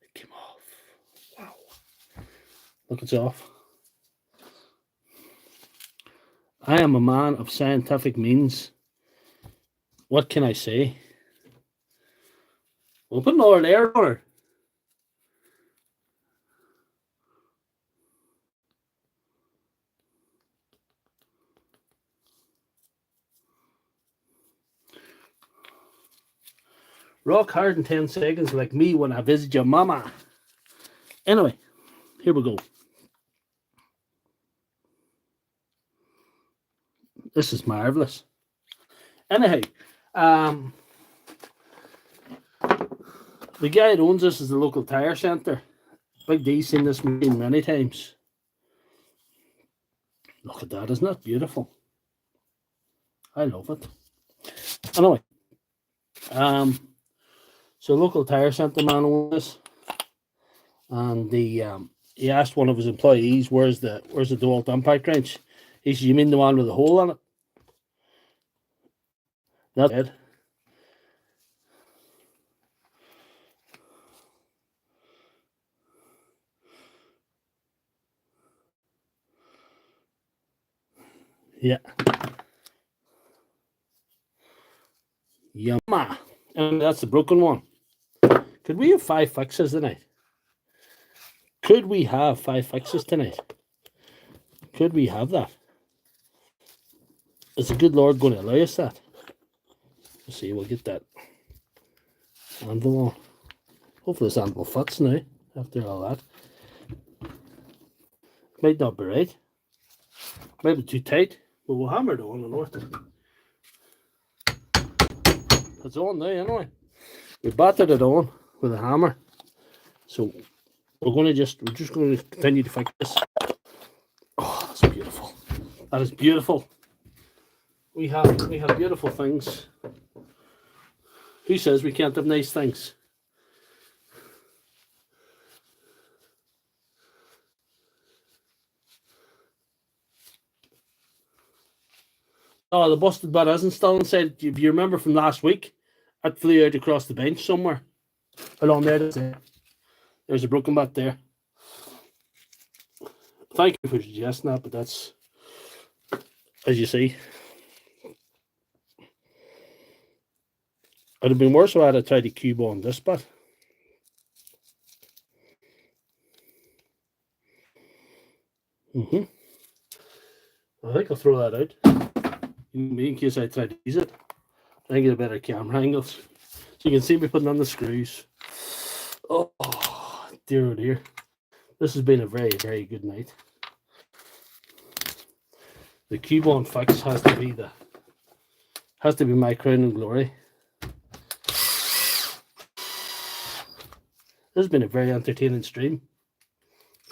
Speaker 1: It came off. Wow. Look, it's off. I am a man of scientific means. What can I say? We'll put another layer on her. Rock hard in 10 seconds like me when I visit your mama. Anyway, here we go. This is marvellous. Anyhow, the guy that owns this is the local tire centre. Big D's seen this machine many times. Look at that, isn't that beautiful? I love it. Anyway, so local tire centre man owns this, and he asked one of his employees, "Where's the Dewalt impact wrench?" He said, "You mean the one with the hole in it?" That's it. Yeah. Yumma. And that's the broken one. Could we have 5 fixes tonight? Could we have 5 fixes tonight? Could we have that? Is the good Lord going to allow us that? Let's see, we'll get that anvil on. Hopefully this anvil fits now after all that. Might not be right. Might be too tight, but we'll hammer it on and work it. It's on now anyway. We battered it on with a hammer. So we're just going to continue to fix this. Oh, that's beautiful. That is beautiful. We have beautiful things. Who says we can't have nice things? Oh, the busted bit isn't still inside. If you remember from last week, it flew out across the bench somewhere. Along there, there's a broken bit there. Thank you for suggesting that, but that's, as you see, it'd have been worse if I had tried to cube on this bit. I think I'll throw that out. In case I try to use it. I think it's a better camera angles. So you can see me putting on the screws. Oh dear, oh dear. This has been a very, very good night. The cube on fix has to be my crown and glory. This has been a very entertaining stream.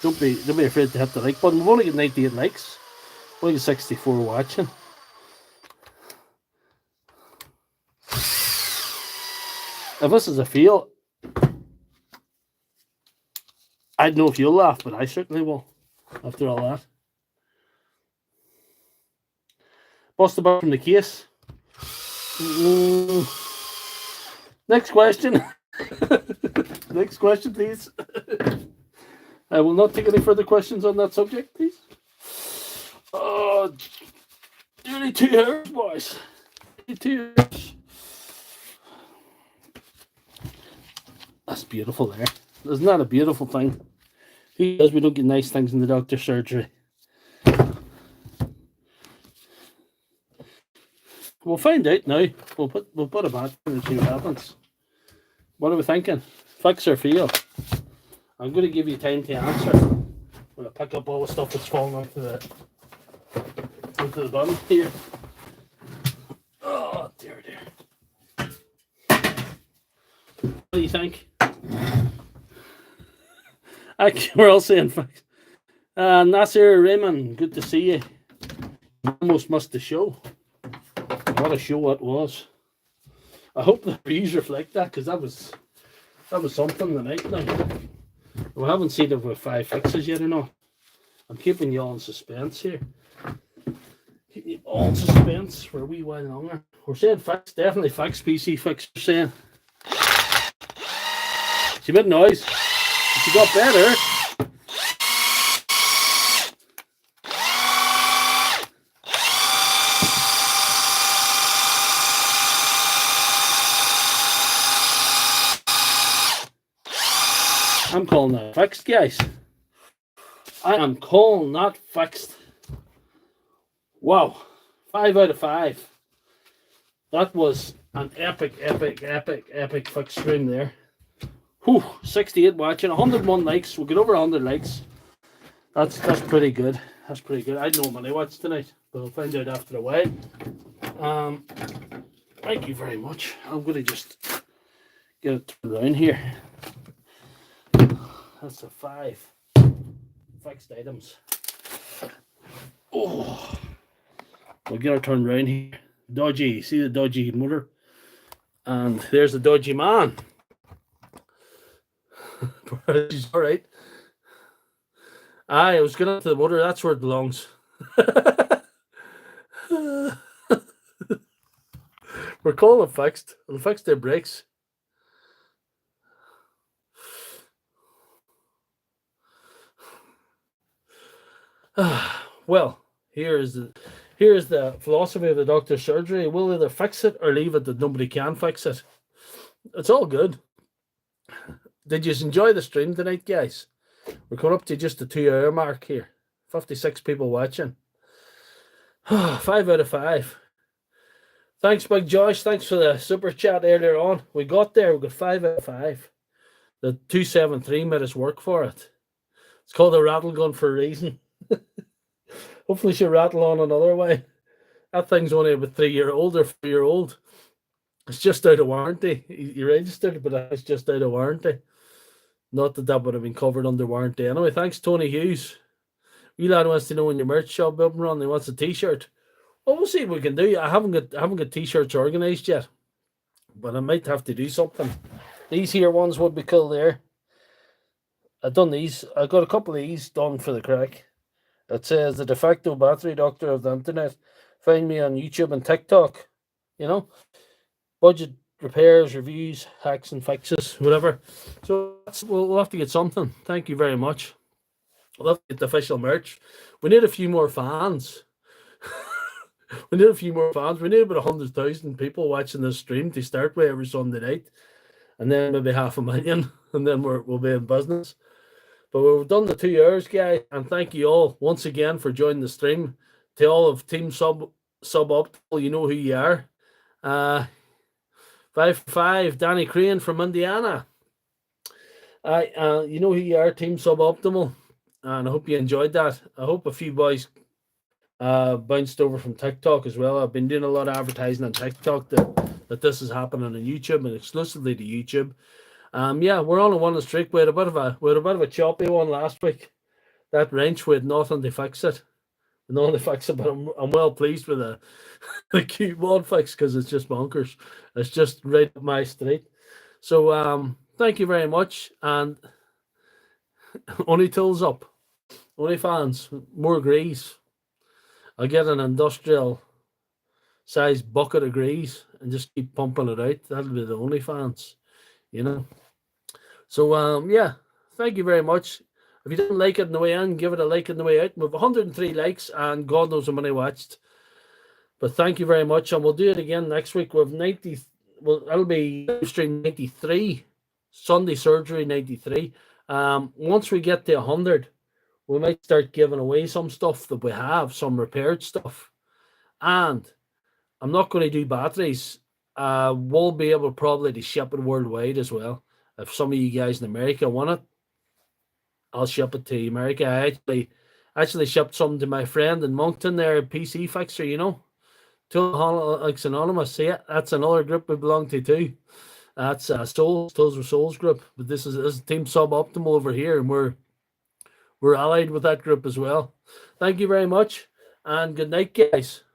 Speaker 1: Don't be afraid to hit the like button. We've only got 98 likes. We've only got 64 watching. If this is a fail, I don't know if you'll laugh, but I certainly will after all that. Busted back from the case. Next question. Next question, please. I will not take any further questions on that subject, please. Oh, nearly 2 hours, boys. 2 hours. That's beautiful there. Isn't that a beautiful thing? Who does we don't get nice things in the doctor's surgery? We'll find out now. We'll put a bat in and see what happens. What are we thinking? Fix or fail? I'm going to give you time to answer. I'm going to pick up all the stuff that's falling onto the bottom here. Oh dear. What do you think? We're all saying fix. Nasir Raymond, good to see you. Almost missed the show. What a show it was. I hope the reviews reflect that, because that was something tonight now. We haven't seen if we're 5 fixes yet or not. I'm keeping you all in suspense here. Keeping you all in suspense for a wee while longer. We're saying fix, definitely fix, PC fix, we're saying. It's a bit of noise. She got better. I'm calling that fixed, guys. I am calling that fixed. Wow. 5 out of 5. That was an epic fixed stream there. Whew, 68 watching, 101 likes. We'll get over 100 likes. That's pretty good. That's pretty good. I don't know how many watched tonight, but I'll find out after a while. Thank you very much. I'm going to just get it turned around here. That's a 5 fixed items. Oh, we'll get her turned around here. Dodgy, see the dodgy motor? And there's the dodgy man. She's all right. I was going to the motor. That's where it belongs. We're calling it fixed. We'll fix their brakes. Well, here's the philosophy of the doctor's surgery. We'll either fix it or leave it that nobody can fix it. It's all good. Did you enjoy the stream tonight, guys? We're coming up to just the 2-hour mark here. 56 people watching. 5 out of 5. Thanks, Big Josh. Thanks for the super chat earlier on. We got there. We got 5 out of 5. The 273 made us work for it. It's called a rattle gun for a reason. Hopefully she'll rattle on another way. That thing's only about 3-year-old or 4-year-old. It's just out of warranty. You registered, but it's just out of warranty. Not that would have been covered under warranty. Anyway, thanks, Tony Hughes. Wee lad wants to know when your merch shop up and running. He wants a t-shirt. Well, we'll see what we can do. I haven't got t-shirts organised yet, but I might have to do something. These here ones would be cool there. I've done these. I got a couple of these done for the crack. It says the de facto battery doctor of the internet. Find me on YouTube and TikTok. You know, budget repairs, reviews, hacks and fixes, whatever. So we'll have to get something. Thank you very much. We'll have to get the official merch. We need a few more fans. We need a few more fans. We need about 100,000 people watching this stream to start with every Sunday night, and then maybe 500,000, and then we'll be in business. But we've done the 2 hours, guys, and thank you all once again for joining the stream. To all of Team Suboptimal, you know who you are. 5 for 5, Danny Crane from Indiana. You know who you are, Team Suboptimal, and I hope you enjoyed that. I hope a few boys bounced over from TikTok as well. I've been doing a lot of advertising on TikTok that this is happening on YouTube and exclusively to YouTube. Yeah, we're on a winning streak. We had a bit of a choppy one last week. That wrench, we had nothing to fix it. Nothing to fix it, but I'm well pleased with the Q1 fix because it's just bonkers. It's just right up my street. So thank you very much. And only tools up, only fans, more grease. I'll get an industrial size bucket of grease and just keep pumping it out. That'll be the only fans, you know. So yeah, thank you very much. If you didn't like it in the way in, give it a like in the way out. We have 103 likes and God knows how many watched. But thank you very much, and we'll do it again next week. We have 90. Well, that'll be stream 93, Sunday Surgery 93. Once we get to 100, we might start giving away some stuff that we have, some repaired stuff. And I'm not going to do batteries. We'll be able probably to ship it worldwide as well. If some of you guys in America want it, I'll ship it to America. I actually shipped some to my friend in Moncton there, PC Fixer, you know. Toolaholics Anonymous. Yeah, that's another group we belong to too. That's Tools with Souls group. But this is Team Suboptimal over here, and we're allied with that group as well. Thank you very much, and good night, guys.